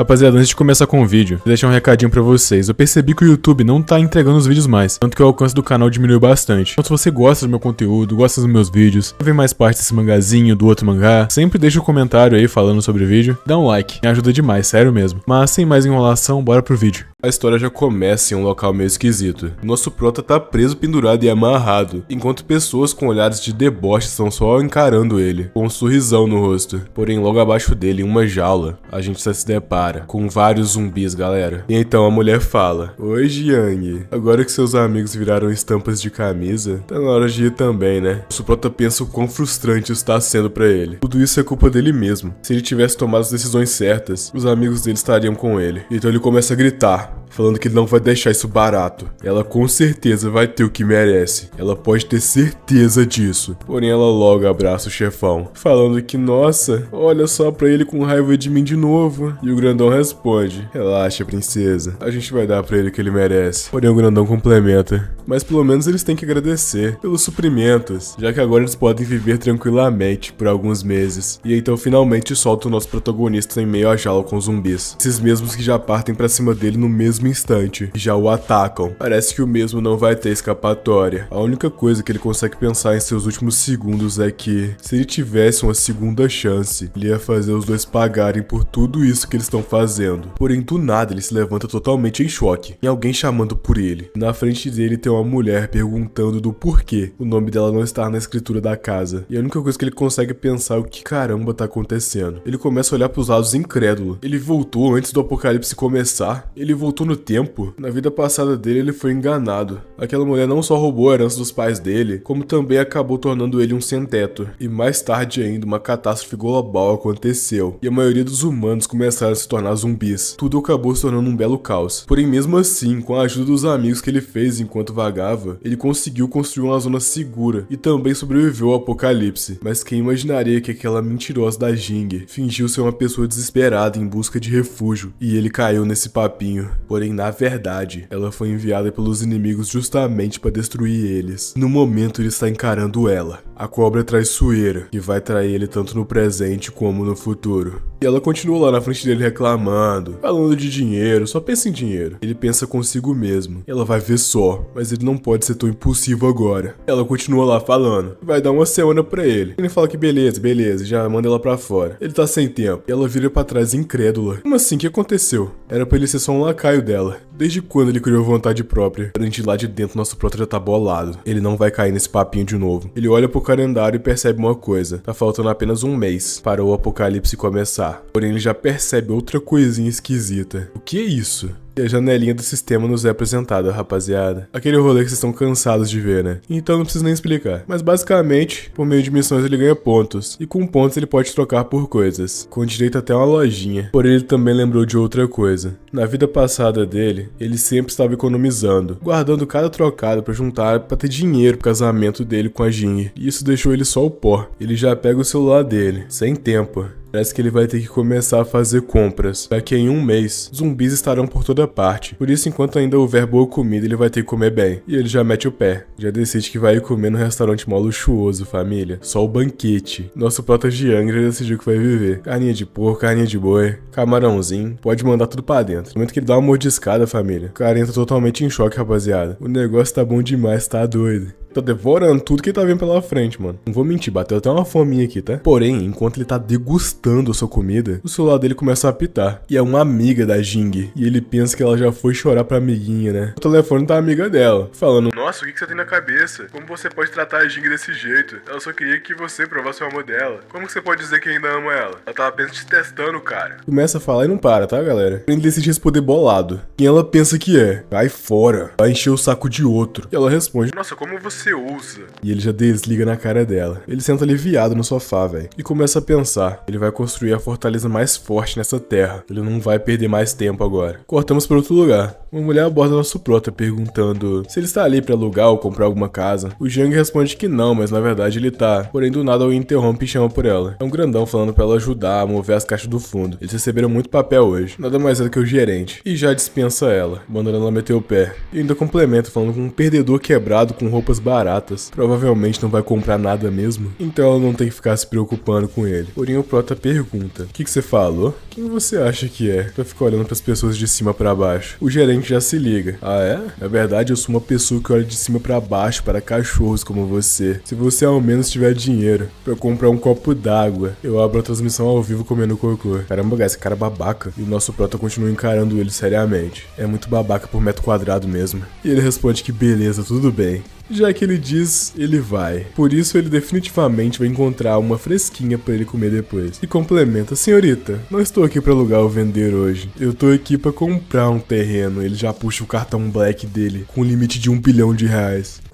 Rapaziada, antes de começar com o vídeo, vou deixar um recadinho pra vocês. Eu percebi que o YouTube não tá entregando os vídeos mais, tanto que o alcance do canal diminuiu bastante. Então se você gosta do meu conteúdo, gosta dos meus vídeos, quer ver mais parte desse mangazinho, do outro mangá, sempre deixa um comentário aí falando sobre o vídeo. Dá um like, me ajuda demais, sério mesmo. Mas sem mais enrolação, bora pro vídeo. A história já começa em um local meio esquisito. Nosso prota tá preso, pendurado e amarrado, enquanto pessoas com olhares de deboche estão só encarando ele, com um sorrisão no rosto. Porém, logo abaixo dele, em uma jaula, a gente se depara com vários zumbis, galera. E então a mulher fala: "Oi, Jiang, agora que seus amigos viraram estampas de camisa, tá na hora de ir também, né?" Nosso prota pensa o quão frustrante isso tá sendo pra ele. Tudo isso é culpa dele mesmo. Se ele tivesse tomado as decisões certas, os amigos dele estariam com ele. Então ele começa a gritar, falando que ele não vai deixar isso barato. Ela com certeza vai ter o que merece. Ela pode ter certeza disso. Porém, ela logo abraça o chefão, falando que, nossa, olha só pra ele com raiva de mim de novo. E o grandão responde: "Relaxa, princesa. A gente vai dar pra ele o que ele merece." Porém, o grandão complementa: "Mas pelo menos eles têm que agradecer pelos suprimentos, já que agora eles podem viver tranquilamente por alguns meses." E então finalmente solta o nosso protagonista em meio à jaula com zumbis. Esses mesmos que já partem pra cima dele no mesmo instante e já o atacam. Parece que o mesmo não vai ter escapatória. A única coisa que ele consegue pensar em seus últimos segundos é que, se ele tivesse uma segunda chance, ele ia fazer os dois pagarem por tudo isso que eles estão fazendo. Porém, do nada ele se levanta totalmente em choque, e alguém chamando por ele. Na frente dele tem uma mulher perguntando do porquê o nome dela não está na escritura da casa. E a única coisa que ele consegue pensar é o que caramba tá acontecendo. Ele começa a olhar pros lados incrédulo. Ele voltou antes do apocalipse começar? Ele voltou no tempo? Na vida passada dele ele foi enganado. Aquela mulher não só roubou a herança dos pais dele, como também acabou tornando ele um sem-teto. E mais tarde ainda, uma catástrofe global aconteceu, e a maioria dos humanos começaram a se tornar zumbis. Tudo acabou se tornando um belo caos. Porém, mesmo assim, com a ajuda dos amigos que ele fez enquanto vagava, ele conseguiu construir uma zona segura e também sobreviveu ao apocalipse. Mas quem imaginaria que aquela mentirosa da Jing fingiu ser uma pessoa desesperada em busca de refúgio, e ele caiu nesse papinho. Porém, na verdade, ela foi enviada pelos inimigos justamente para destruir eles. No momento, ele está encarando ela, a cobra traiçoeira, que vai trair ele tanto no presente como no futuro. E ela continua lá na frente dele reclamando, falando de dinheiro, só pensa em dinheiro. Ele pensa consigo mesmo: ela vai ver só, mas ele não pode ser tão impulsivo agora. Ela continua lá falando, vai dar uma semana pra ele. Ele fala que beleza, beleza, já manda ela pra fora. Ele tá sem tempo. E ela vira pra trás incrédula. Como assim? O que aconteceu? Era pra ele ser só um lacaio dela. Desde quando ele criou vontade própria? Porém, de lá de dentro, nosso prota já tá bolado. Ele não vai cair nesse papinho de novo. Ele olha pro calendário e percebe uma coisa: tá faltando apenas um mês para o apocalipse começar. Porém, ele já percebe outra coisinha esquisita. O que é isso? E a janelinha do sistema nos é apresentada, rapaziada. Aquele rolê que vocês estão cansados de ver, né? Então não preciso nem explicar. Mas basicamente, por meio de missões ele ganha pontos. E com pontos ele pode trocar por coisas, com direito até uma lojinha. Porém, ele também lembrou de outra coisa. Na vida passada dele, ele sempre estava economizando, guardando cada trocado pra juntar pra ter dinheiro pro casamento dele com a Jing. E isso deixou ele só o pó. Ele já pega o celular dele, sem tempo. Parece que ele vai ter que começar a fazer compras, já que em um mês, zumbis estarão por toda parte. Por isso, enquanto ainda houver boa comida, ele vai ter que comer bem. E ele já mete o pé. Já decide que vai ir comer no restaurante mó luxuoso, família. Só o banquete. Nosso prota Jiang já decidiu que vai viver. Carninha de porco, carninha de boi, camarãozinho. Pode mandar tudo pra dentro. No momento que ele dá uma mordiscada, família, o cara entra totalmente em choque, rapaziada. O negócio tá bom demais, tá doido. Tá devorando tudo que tá vindo pela frente, mano. Não vou mentir, bateu até uma fominha aqui, tá? Porém, enquanto ele tá degustando a sua comida, o celular dele começa a apitar. E é uma amiga da Jing. E ele pensa que ela já foi chorar pra amiguinha, né? O telefone tá amiga dela, falando: "Nossa, o que você tem na cabeça? Como você pode tratar a Jing desse jeito? Ela só queria que você provasse o amor dela. Como que você pode dizer que ainda ama ela? Ela tava apenas te testando, cara." Começa a falar e não para, tá, galera? Ele decide responder bolado. Quem ela pensa que é? Vai fora. Vai encher o saco de outro. E ela responde: "Nossa, como você ousa?" E ele já desliga na cara dela. Ele senta aliviado no sofá, velho, e começa a pensar: ele vai construir a fortaleza mais forte nessa terra. Ele não vai perder mais tempo agora. Cortamos para outro lugar. Uma mulher aborda nosso prota perguntando se ele está ali para alugar ou comprar alguma casa. O Jiang responde que não, mas na verdade ele tá. Porém, do nada alguém interrompe e chama por ela. É um grandão falando para ela ajudar a mover as caixas do fundo. Eles receberam muito papel hoje. Nada mais é do que o gerente. E já dispensa ela, mandando ela meter o pé. E ainda complementa falando com um perdedor quebrado com roupas baratas, provavelmente não vai comprar nada mesmo, então ela não tem que ficar se preocupando com ele. Porém o prota pergunta, o que você falou? Quem você acha que é? Pra ficar olhando pras pessoas de cima pra baixo. O gerente já se liga. Ah é? Na verdade eu sou uma pessoa que olha de cima pra baixo para cachorros como você. Se você ao menos tiver dinheiro pra comprar um copo d'água, eu abro a transmissão ao vivo comendo cocô. Caramba, esse cara é babaca. E o nosso prota continua encarando ele seriamente. É muito babaca por metro quadrado mesmo. E ele responde que beleza, tudo bem. Já que ele diz, ele vai. Por isso ele definitivamente vai encontrar uma fresquinha pra ele comer depois. E complementa, senhorita, não estou aqui pra alugar ou vender hoje. Eu tô aqui pra comprar um terreno. Ele já puxa o cartão black dele, com um limite de R$1 bilhão.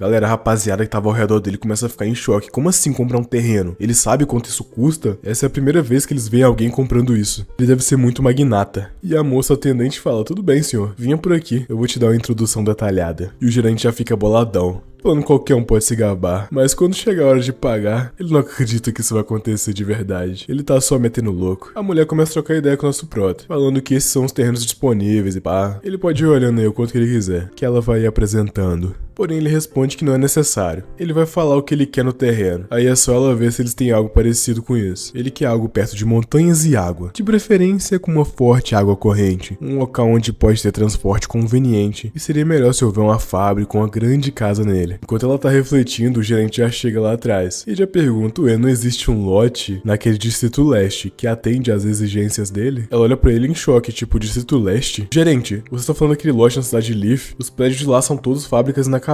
Galera, a rapaziada que tava ao redor dele começa a ficar em choque. Como assim comprar um terreno? Ele sabe quanto isso custa? Essa é a primeira vez que eles veem alguém comprando isso. Ele deve ser muito magnata. E a moça atendente fala, tudo bem senhor, vinha por aqui, eu vou te dar uma introdução detalhada. E o gerente já fica boladão. Falando qualquer um pode se gabar, mas quando chega a hora de pagar, ele não acredita que isso vai acontecer de verdade. Ele tá só metendo louco. A mulher começa a trocar ideia com o nosso prota, falando que esses são os terrenos disponíveis e pá. Ele pode ir olhando aí o quanto que ele quiser, que ela vai ir apresentando. Porém ele responde que não é necessário. Ele vai falar o que ele quer no terreno. Aí é só ela ver se eles têm algo parecido com isso. Ele quer algo perto de montanhas e água. De preferência com uma forte água corrente. Um local onde pode ter transporte conveniente. E seria melhor se houver uma fábrica com uma grande casa nele. Enquanto ela tá refletindo, o gerente já chega lá atrás. E já pergunta, ué, não existe um lote naquele distrito leste que atende às exigências dele? Ela olha pra ele em choque, tipo, distrito leste? Gerente, você tá falando daquele lote na cidade de Leaf? Os prédios de lá são todos fábricas inacabadas.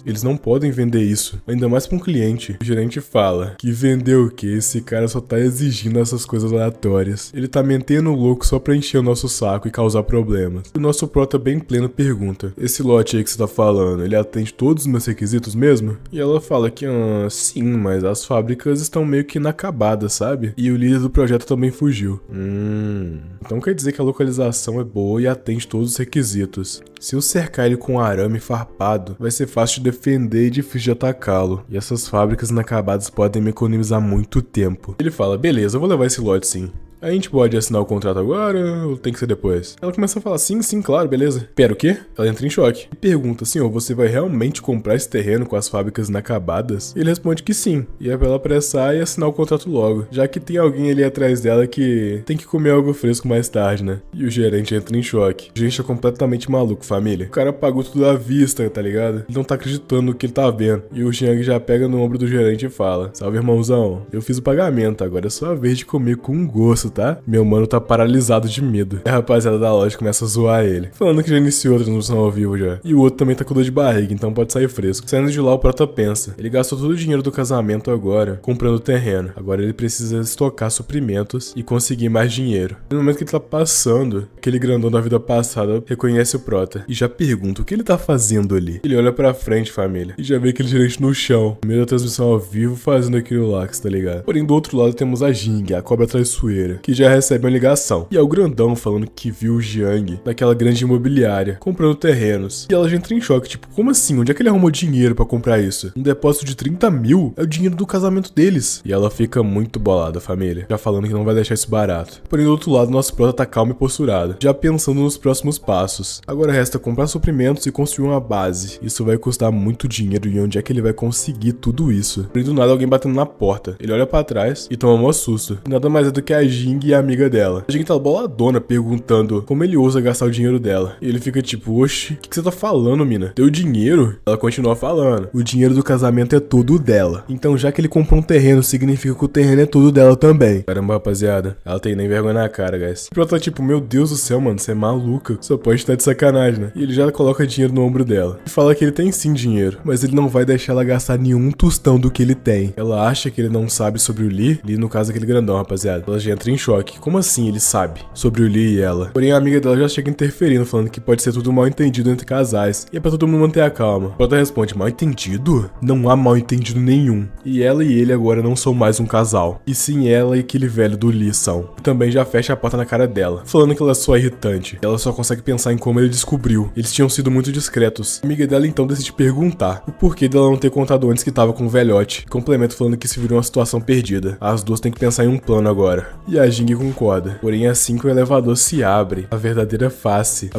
Eles não podem vender isso, ainda mais pra um cliente. O gerente fala que vender o quê? Esse cara só tá exigindo essas coisas aleatórias. Ele tá metendo louco só pra encher o nosso saco e causar problemas. O nosso prota bem pleno pergunta, esse lote aí que você tá falando, ele atende todos os meus requisitos mesmo? E ela fala que, sim, mas as fábricas estão meio que inacabadas, sabe? E o líder do projeto também fugiu. Então quer dizer que a localização é boa e atende todos os requisitos. Se eu cercar ele com um arame farpado, vai ser fácil de defender e difícil de atacá-lo. E essas fábricas inacabadas podem me economizar muito tempo. Ele fala, beleza, eu vou levar esse lote sim. A gente pode assinar o contrato agora ou tem que ser depois? Ela começa a falar, sim, claro, beleza. Pera, o quê? Ela entra em choque. E pergunta, senhor, você vai realmente comprar esse terreno com as fábricas inacabadas? Ele responde que sim. E é pra ela apressar e assinar o contrato logo. Já que tem alguém ali atrás dela que tem que comer algo fresco mais tarde, né? E o gerente entra em choque. O gerente é completamente maluco, família. O cara pagou tudo à vista, tá ligado? Ele não tá acreditando no que ele tá vendo. E o Jiang já pega no ombro do gerente e fala, salve, irmãozão. Eu fiz o pagamento, agora é só a vez de comer com gosto, tá? Meu mano tá paralisado de medo. E a rapaziada da loja começa a zoar ele, falando que já iniciou a transmissão ao vivo já. E o outro também tá com dor de barriga, então pode sair fresco. Saindo de lá, o prota pensa, ele gastou todo o dinheiro do casamento agora, comprando terreno. Agora ele precisa estocar suprimentos e conseguir mais dinheiro. No momento que ele tá passando, aquele grandão da vida passada reconhece o prota e já pergunta o que ele tá fazendo ali. Ele olha pra frente, família, e já vê aquele gerente no chão, no meio da transmissão ao vivo, fazendo aquilo lá, que tá ligado? Porém, do outro lado temos a Jing, a cobra traiçoeira, que já recebe uma ligação. E é o grandão falando que viu o Jiang naquela grande imobiliária, comprando terrenos. E ela já entra em choque, tipo, como assim? Onde é que ele arrumou dinheiro pra comprar isso? Um depósito de 30 mil? É o dinheiro do casamento deles. E ela fica muito bolada, família, já falando que não vai deixar isso barato. Porém, do outro lado, nosso prota tá calmo e posturado, já pensando nos próximos passos. Agora resta comprar suprimentos e construir uma base. Isso vai custar muito dinheiro e onde é que ele vai conseguir tudo isso? Porém, do nada, alguém batendo na porta. Ele olha pra trás e toma um susto. E nada mais é do que a Jing e a amiga dela. A Jing tá boladona perguntando como ele ousa gastar o dinheiro dela. E ele fica tipo, oxi, o que você tá falando, mina? Teu dinheiro? Ela continua falando. O dinheiro do casamento é todo dela. Então já que ele comprou um terreno, significa que o terreno é todo dela também. Caramba, rapaziada. Ela tem nem vergonha na cara, guys. E ela tá tipo, meu Deus do céu, mano, você é maluca. Só pode estar de sacanagem, né? E ele já coloca dinheiro no ombro dela. E fala que ele tem sim dinheiro, mas ele não vai deixar ela gastar nenhum tostão do que ele tem. Ela acha que ele não sabe sobre o Lee. Lee, no caso, aquele grandão, rapaziada. Ela já entra em choque. Como assim ele sabe sobre o Lee e ela? Porém, a amiga dela já chega interferindo, falando que pode ser tudo mal entendido entre casais. E é pra todo mundo manter a calma. O prota responde, mal entendido? Não há mal entendido nenhum. E ela e ele agora não são mais um casal. E sim ela e aquele velho do Lee são. E também já fecha a porta na cara dela, falando que ela é só irritante. Ela só consegue pensar em como ele descobriu. Eles tinham sido muito discretos. A amiga dela então decide perguntar o porquê dela não ter contado antes que tava com o velhote. Complementa falando que se virou uma situação perdida. As duas têm que pensar em um plano agora. E a Jing concorda. Porém, assim que o elevador se abre, a verdadeira face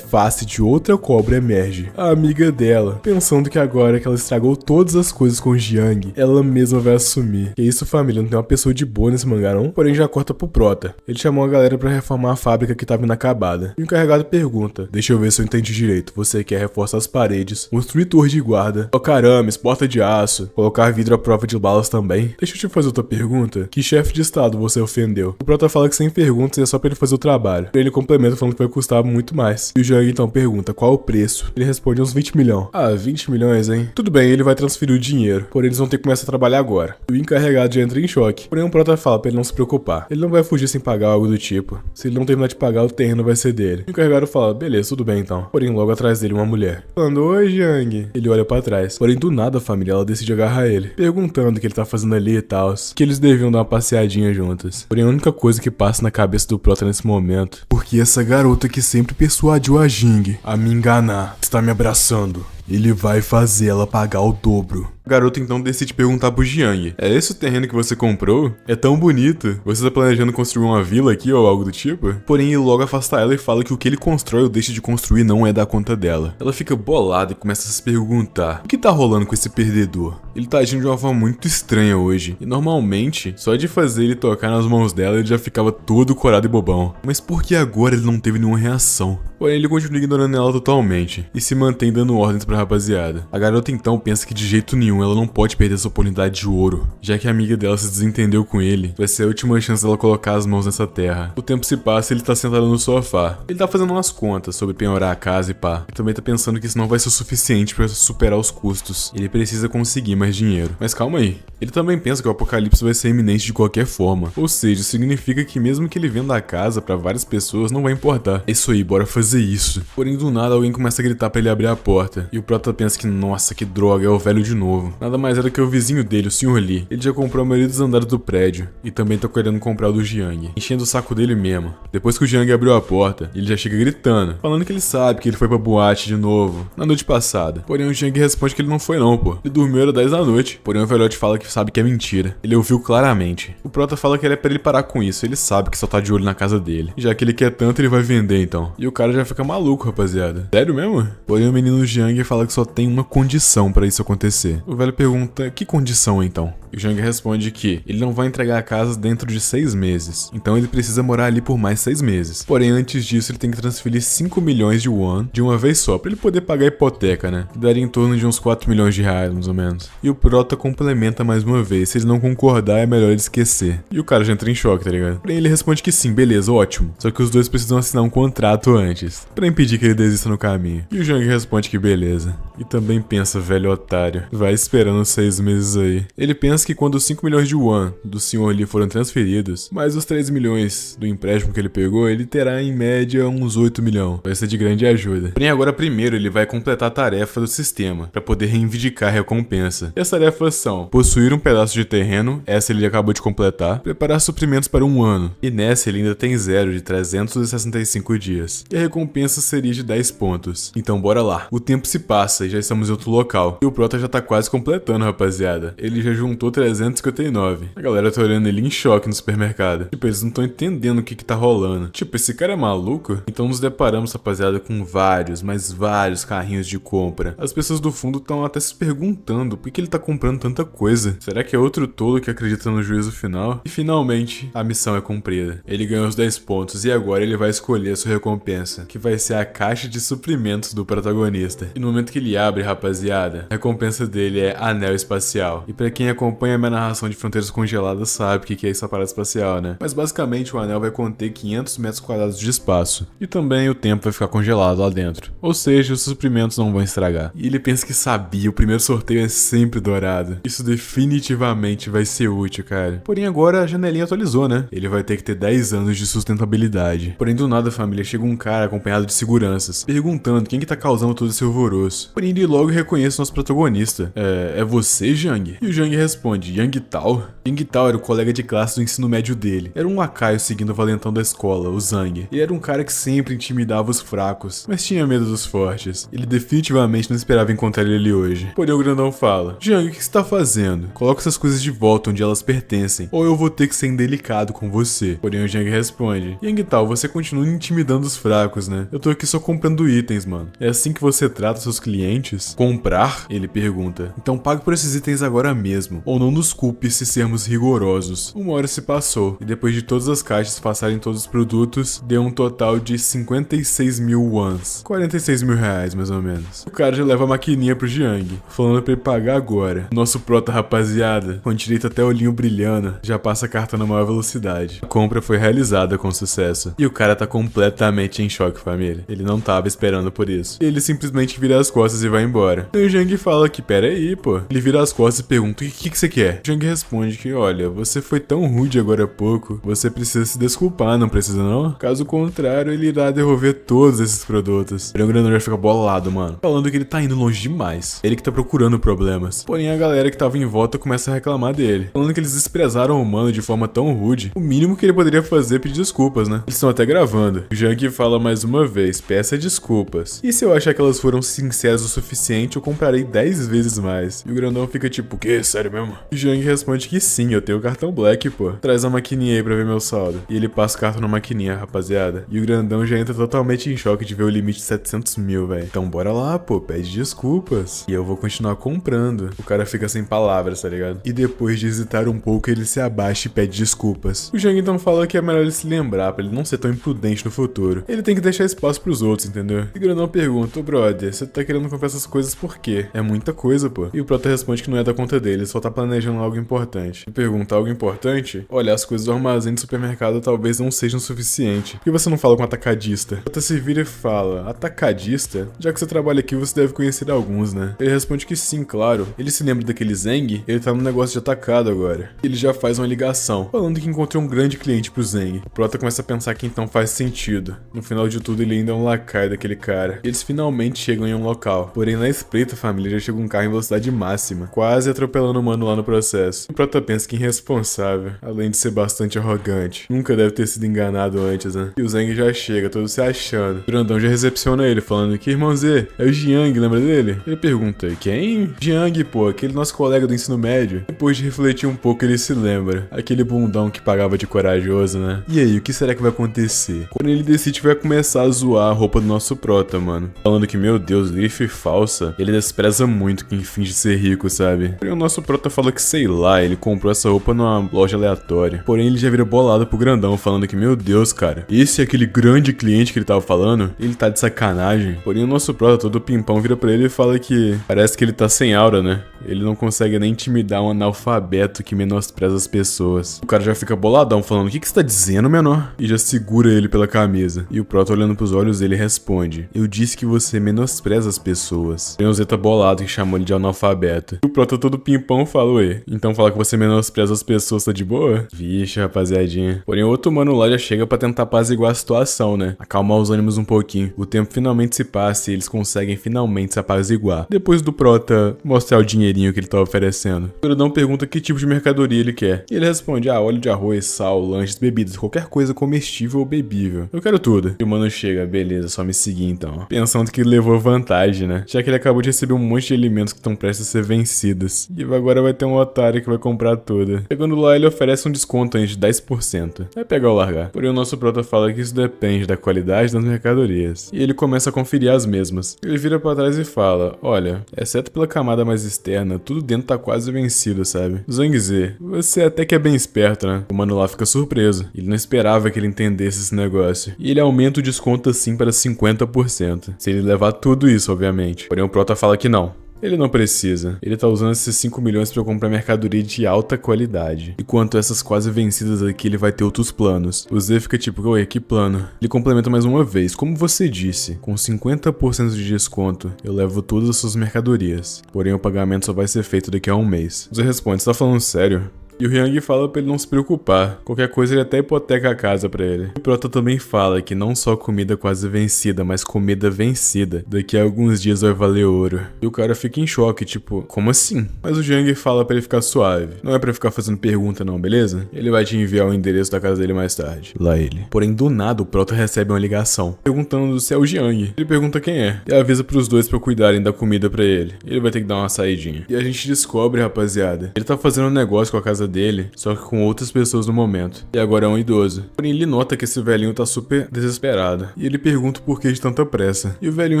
de outra cobra emerge. A amiga dela, pensando que agora que ela estragou todas as coisas com o Jiang, ela mesma vai assumir. Que isso, família, não tem uma pessoa de boa nesse mangá não? Porém, já corta pro Prota. Ele chamou a galera pra reformar a fábrica que tava inacabada. E o encarregado pergunta: deixa eu ver se eu entendi direito. Você quer reforçar as paredes, construir torre de guarda, colocar arames, porta de aço, colocar vidro à prova de balas também? Deixa eu te fazer outra pergunta. Que chefe de estado você ofendeu? O Prota fala que sem perguntas é só pra ele fazer o trabalho. Ele complementa falando que vai custar muito mais. E o Jiang então pergunta qual o preço. Ele responde uns 20 milhões. Ah, 20 milhões, hein? Tudo bem, ele vai transferir o dinheiro. Porém, eles vão ter que começar a trabalhar agora. O encarregado já entra em choque. Porém, o Prota fala pra ele não se preocupar. Ele não vai fugir sem pagar algo do tipo. Se ele não terminar de pagar, o terreno vai ser dele. O encarregado fala: beleza, tudo bem então. Porém, logo atrás dele uma mulher. Falando: oi, Jiang. Ele olha pra trás. Porém, do nada a família ela decide agarrar ele, perguntando o que ele tá fazendo ali e tal. Que eles deviam dar uma passeadinha juntas. Porém, a única coisa que passa na cabeça do Prota nesse momento: porque essa garota que sempre persuadiu a Jing a me enganar está me abraçando. Ele vai fazer ela pagar o dobro. O garoto então decide perguntar pro Jiang: é esse o terreno que você comprou? É tão bonito. Você tá planejando construir uma vila aqui ou algo do tipo? Porém, ele logo afasta ela e fala que o que ele constrói ou deixa de construir não é da conta dela. Ela fica bolada e começa a se perguntar: o que tá rolando com esse perdedor? Ele tá agindo de uma forma muito estranha hoje. E normalmente, só de fazer ele tocar nas mãos dela, ele já ficava todo corado e bobão. Mas por que agora ele não teve nenhuma reação? Porém, ele continua ignorando ela totalmente e se mantém dando ordens pra rapaziada. A garota então pensa que de jeito nenhum ela não pode perder essa oportunidade de ouro, já que a amiga dela se desentendeu com ele. Vai ser a última chance dela colocar as mãos nessa terra. O tempo se passa e ele tá sentado no sofá. Ele tá fazendo umas contas sobre penhorar a casa e pá. E também tá pensando que isso não vai ser o suficiente pra superar os custos. Ele precisa conseguir mais dinheiro. Mas calma aí. Ele também pensa que o apocalipse vai ser iminente de qualquer forma. Ou seja, significa que mesmo que ele venda a casa pra várias pessoas, não vai importar. É isso aí, bora fazer isso. Porém, do nada, alguém começa a gritar pra ele abrir a porta. E o Prota pensa que, nossa, que droga, é o velho de novo. Nada mais era que o vizinho dele, o Sr. Lee. Ele já comprou a maioria dos andares do prédio. E também tá querendo comprar o do Jiang, enchendo o saco dele mesmo. Depois que o Jiang abriu a porta, ele já chega gritando, falando que ele sabe que ele foi pra boate de novo, na noite passada. Porém, o Jiang responde que ele não foi não, pô. Ele dormiu era 10 da noite. Porém, o velhote fala que sabe que é mentira. Ele ouviu claramente. O Prota fala que ele é pra ele parar com isso. Ele sabe que só tá de olho na casa dele. E já que ele quer tanto, ele vai vender então. E o cara já fica maluco, rapaziada. Sério mesmo? Porém, o menino Jiang fala que só tem uma condição pra isso acontecer. O velho pergunta: que condição então? E o Jiang responde que ele não vai entregar a casa dentro de 6 meses. Então ele precisa morar ali por mais 6 meses. Porém, antes disso, ele tem que transferir 5 milhões de won de uma vez só, pra ele poder pagar a hipoteca, né? Que daria em torno de uns 4 milhões de reais, mais ou menos. E o Prota complementa mais uma vez: se ele não concordar, é melhor ele esquecer. E o cara já entra em choque, tá ligado? Porém, ele responde que sim, beleza, ótimo. Só que os dois precisam assinar um contrato antes, pra impedir que ele desista no caminho. E o Jiang responde que beleza. E também pensa: velho otário, vai esperando 6 meses aí. Ele pensa que quando os 5 milhões de won do Sr. Lee foram transferidos, mais os 3 milhões do empréstimo que ele pegou, ele terá em média uns 8 milhões. Vai ser de grande ajuda. Porém, agora primeiro ele vai completar a tarefa do sistema, pra poder reivindicar a recompensa. E as tarefas são: possuir um pedaço de terreno, essa ele acabou de completar, preparar suprimentos para 1 ano, e nessa ele ainda tem 0 de 365 dias. E a recompensa seria de 10 pontos. Então bora lá. O tempo se passa e já estamos em outro local. E o Prota já tá quase completando, rapaziada. Ele já juntou 359. A galera tá olhando ele em choque no supermercado. Tipo, eles não estão entendendo o que tá rolando. Tipo, esse cara é maluco? Então nos deparamos, rapaziada, com vários, mas vários carrinhos de compra. As pessoas do fundo estão até se perguntando por que ele tá comprando tanta coisa. Será que é outro tolo que acredita no juízo final? E finalmente, a missão é cumprida. Ele ganhou os 10 pontos e agora ele vai escolher a sua recompensa, que vai ser a caixa de suprimentos do protagonista. E no momento que ele abre, rapaziada, a recompensa dele é anel espacial. E pra quem acompanha a minha narração de Fronteiras Congeladas sabe o que é essa parada espacial, né? Mas basicamente o anel vai conter 500 metros quadrados de espaço. E também o tempo vai ficar congelado lá dentro. Ou seja, os suprimentos não vão estragar. E ele pensa que sabia, o primeiro sorteio é sempre dourado. Isso definitivamente vai ser útil, cara. Porém agora a janelinha atualizou, né? Ele vai ter que ter 10 anos de sustentabilidade. Porém do nada, família, chega um cara acompanhado de seguranças, perguntando quem que tá causando todo esse alvoroço. Porém ele logo reconhece o nosso protagonista. É você, Jiang? E o Jiang responde responde, Yang Tao? Yang Tao era o colega de classe do ensino médio dele. Era um lacaio seguindo o valentão da escola, o Zhang. E era um cara que sempre intimidava os fracos, mas tinha medo dos fortes. Ele definitivamente não esperava encontrar ele hoje. Porém o grandão fala, Zhang, o que você tá fazendo? Coloca essas coisas de volta onde elas pertencem, ou eu vou ter que ser indelicado com você. Porém o Zhang responde, Yang Tao, você continua intimidando os fracos, né? Eu tô aqui só comprando itens, mano. É assim que você trata seus clientes? Comprar? Ele pergunta. Então pague por esses itens agora mesmo, ou não nos culpe se sermos rigorosos. Uma hora se passou, e depois de todas as caixas passarem todos os produtos, deu um total de 56 mil wons. 46 mil reais, mais ou menos. O cara já leva a maquininha pro Jiang, falando pra ele pagar agora. Nosso prota, rapaziada, com direito até olhinho brilhando, já passa a carta na maior velocidade. A compra foi realizada com sucesso. E o cara tá completamente em choque, família. Ele não tava esperando por isso. Ele simplesmente vira as costas e vai embora. E o Jiang fala que, pera aí, pô. Ele vira as costas e pergunta, o que você quer? O Jiang responde que, olha, você foi tão rude agora há pouco, você precisa se desculpar, não precisa não? Caso contrário, ele irá devolver todos esses produtos. O grandão já fica bolado, mano, falando que ele tá indo longe demais. Ele que tá procurando problemas. Porém, a galera que tava em volta começa a reclamar dele, falando que eles desprezaram o humano de forma tão rude. O mínimo que ele poderia fazer é pedir desculpas, né? Eles estão até gravando. O Jiang fala mais uma vez, peça desculpas. E se eu achar que elas foram sinceras o suficiente, eu comprarei 10 vezes mais. E o grandão fica tipo, o quê? Sério mesmo? E o Jiang responde que sim, eu tenho o cartão Black, pô. Traz a maquininha aí pra ver meu saldo. E ele passa o cartão na maquininha, rapaziada. E o grandão já entra totalmente em choque de ver o limite de 700 mil, velho. Então bora lá, pô, pede desculpas. E eu vou continuar comprando. O cara fica sem palavras, tá ligado? E depois de hesitar um pouco, ele se abaixa e pede desculpas. O Jiang então fala que é melhor ele se lembrar, pra ele não ser tão imprudente no futuro. Ele tem que deixar espaço pros outros, entendeu? E o grandão pergunta, ô brother, você tá querendo comprar essas coisas por quê? É muita coisa, pô. E o prota responde que não é da conta dele, ele só tá planejando algo importante. E pergunta, algo importante? Olha, as coisas do armazém do supermercado talvez não sejam suficiente. Por que você não fala com um atacadista? O prota se vira e fala, atacadista? Já que você trabalha aqui, você deve conhecer alguns, né? Ele responde que sim, claro. Ele se lembra daquele Zeng? Ele tá no negócio de atacado agora. Ele já faz uma ligação, falando que encontrou um grande cliente pro Zeng. O prota começa a pensar que então faz sentido. No final de tudo, ele ainda é um lacaio daquele cara. E eles finalmente chegam em um local. Porém, na espreita, família, já chega um carro em velocidade máxima, quase atropelando o mano lá no processo. O prota pensa que irresponsável, além de ser bastante arrogante. Nunca deve ter sido enganado antes, né? E o Zeng já chega, todo se achando. O grandão já recepciona ele, falando que, irmão Z, é o Jiang, lembra dele? Ele pergunta, quem? Jiang, pô, aquele nosso colega do ensino médio. Depois de refletir um pouco, ele se lembra. Aquele bundão que pagava de corajoso, né? E aí, o que será que vai acontecer? Quando ele decide que vai começar a zoar a roupa do nosso prota, mano. Falando que, meu Deus, grife falsa. Ele despreza muito quem finge ser rico, sabe? Porém, o nosso prota fala que, sei lá, ele comprou essa roupa numa loja aleatória. Porém, ele já vira bolado pro grandão, falando que, meu Deus, cara, esse é aquele grande cliente que ele tava falando? Ele tá de sacanagem. Porém, o nosso prota, todo pimpão, vira pra ele e fala que parece que ele tá sem aura, né? Ele não consegue nem intimidar um analfabeto que menospreza as pessoas. O cara já fica boladão, falando, o que você tá dizendo, menor? E já segura ele pela camisa. E o prota, olhando pros olhos dele, responde, eu disse que você menospreza as pessoas. Tem um Zeta bolado que chamou ele de analfabeto. E o prota, todo pimpão, fala, ué, então fala que você menospreza as pessoas, tá de boa? Vixe, rapaziadinha. Porém, o outro mano lá já chega pra tentar apaziguar a situação, né? Acalmar os ânimos um pouquinho. O tempo finalmente se passa e eles conseguem finalmente se apaziguar. Depois do prota mostrar o dinheirinho que ele tá oferecendo, o grandão pergunta que tipo de mercadoria ele quer. E ele responde, óleo de arroz, sal, lanches, bebidas, qualquer coisa comestível ou bebível. Eu quero tudo. E o mano chega, beleza, só me seguir então. Pensando que ele levou vantagem, né? Já que ele acabou de receber um monte de alimentos que estão prestes a ser vencidos. E agora vai ter um otário que vai comprar tudo. Chegando lá, ele oferece um desconto aí de 10%. Vai pegar ou largar. Porém, o nosso prota fala que isso depende da qualidade das mercadorias. E ele começa a conferir as mesmas. Ele vira pra trás e fala, olha, exceto pela camada mais externa, tudo dentro tá quase vencido, sabe? Zhang Z, você até que é bem esperto, né? O mano lá fica surpreso. Ele não esperava que ele entendesse esse negócio. E ele aumenta o desconto assim para 50%. Se ele levar tudo isso, obviamente. Porém, o prota fala que não. Ele não precisa. Ele tá usando esses 5 milhões pra comprar mercadoria de alta qualidade. Enquanto essas quase vencidas aqui, ele vai ter outros planos. O Z fica tipo, ué, que plano? Ele complementa mais uma vez. Como você disse, com 50% de desconto, eu levo todas as suas mercadorias. Porém, o pagamento só vai ser feito daqui a um mês. O Z responde, você tá falando sério? E o Hyang fala pra ele não se preocupar. Qualquer coisa ele até hipoteca a casa pra ele. O Prota também fala que não só comida quase vencida, mas comida vencida. Daqui a alguns dias vai valer ouro. E o cara fica em choque, tipo, como assim? Mas o Hyang fala pra ele ficar suave. Não é pra ficar fazendo pergunta não, beleza? Ele vai te enviar o endereço da casa dele mais tarde. Lá ele. Porém, do nada, o Prota recebe uma ligação, perguntando se é o Hyang. Ele pergunta quem é. E avisa pros dois pra cuidarem da comida pra ele. Ele vai ter que dar uma saidinha. E a gente descobre, rapaziada, ele tá fazendo um negócio com a casa dele, só que com outras pessoas no momento. E agora é um idoso. Porém, ele nota que esse velhinho tá super desesperado. E ele pergunta o porquê de tanta pressa. E o velhinho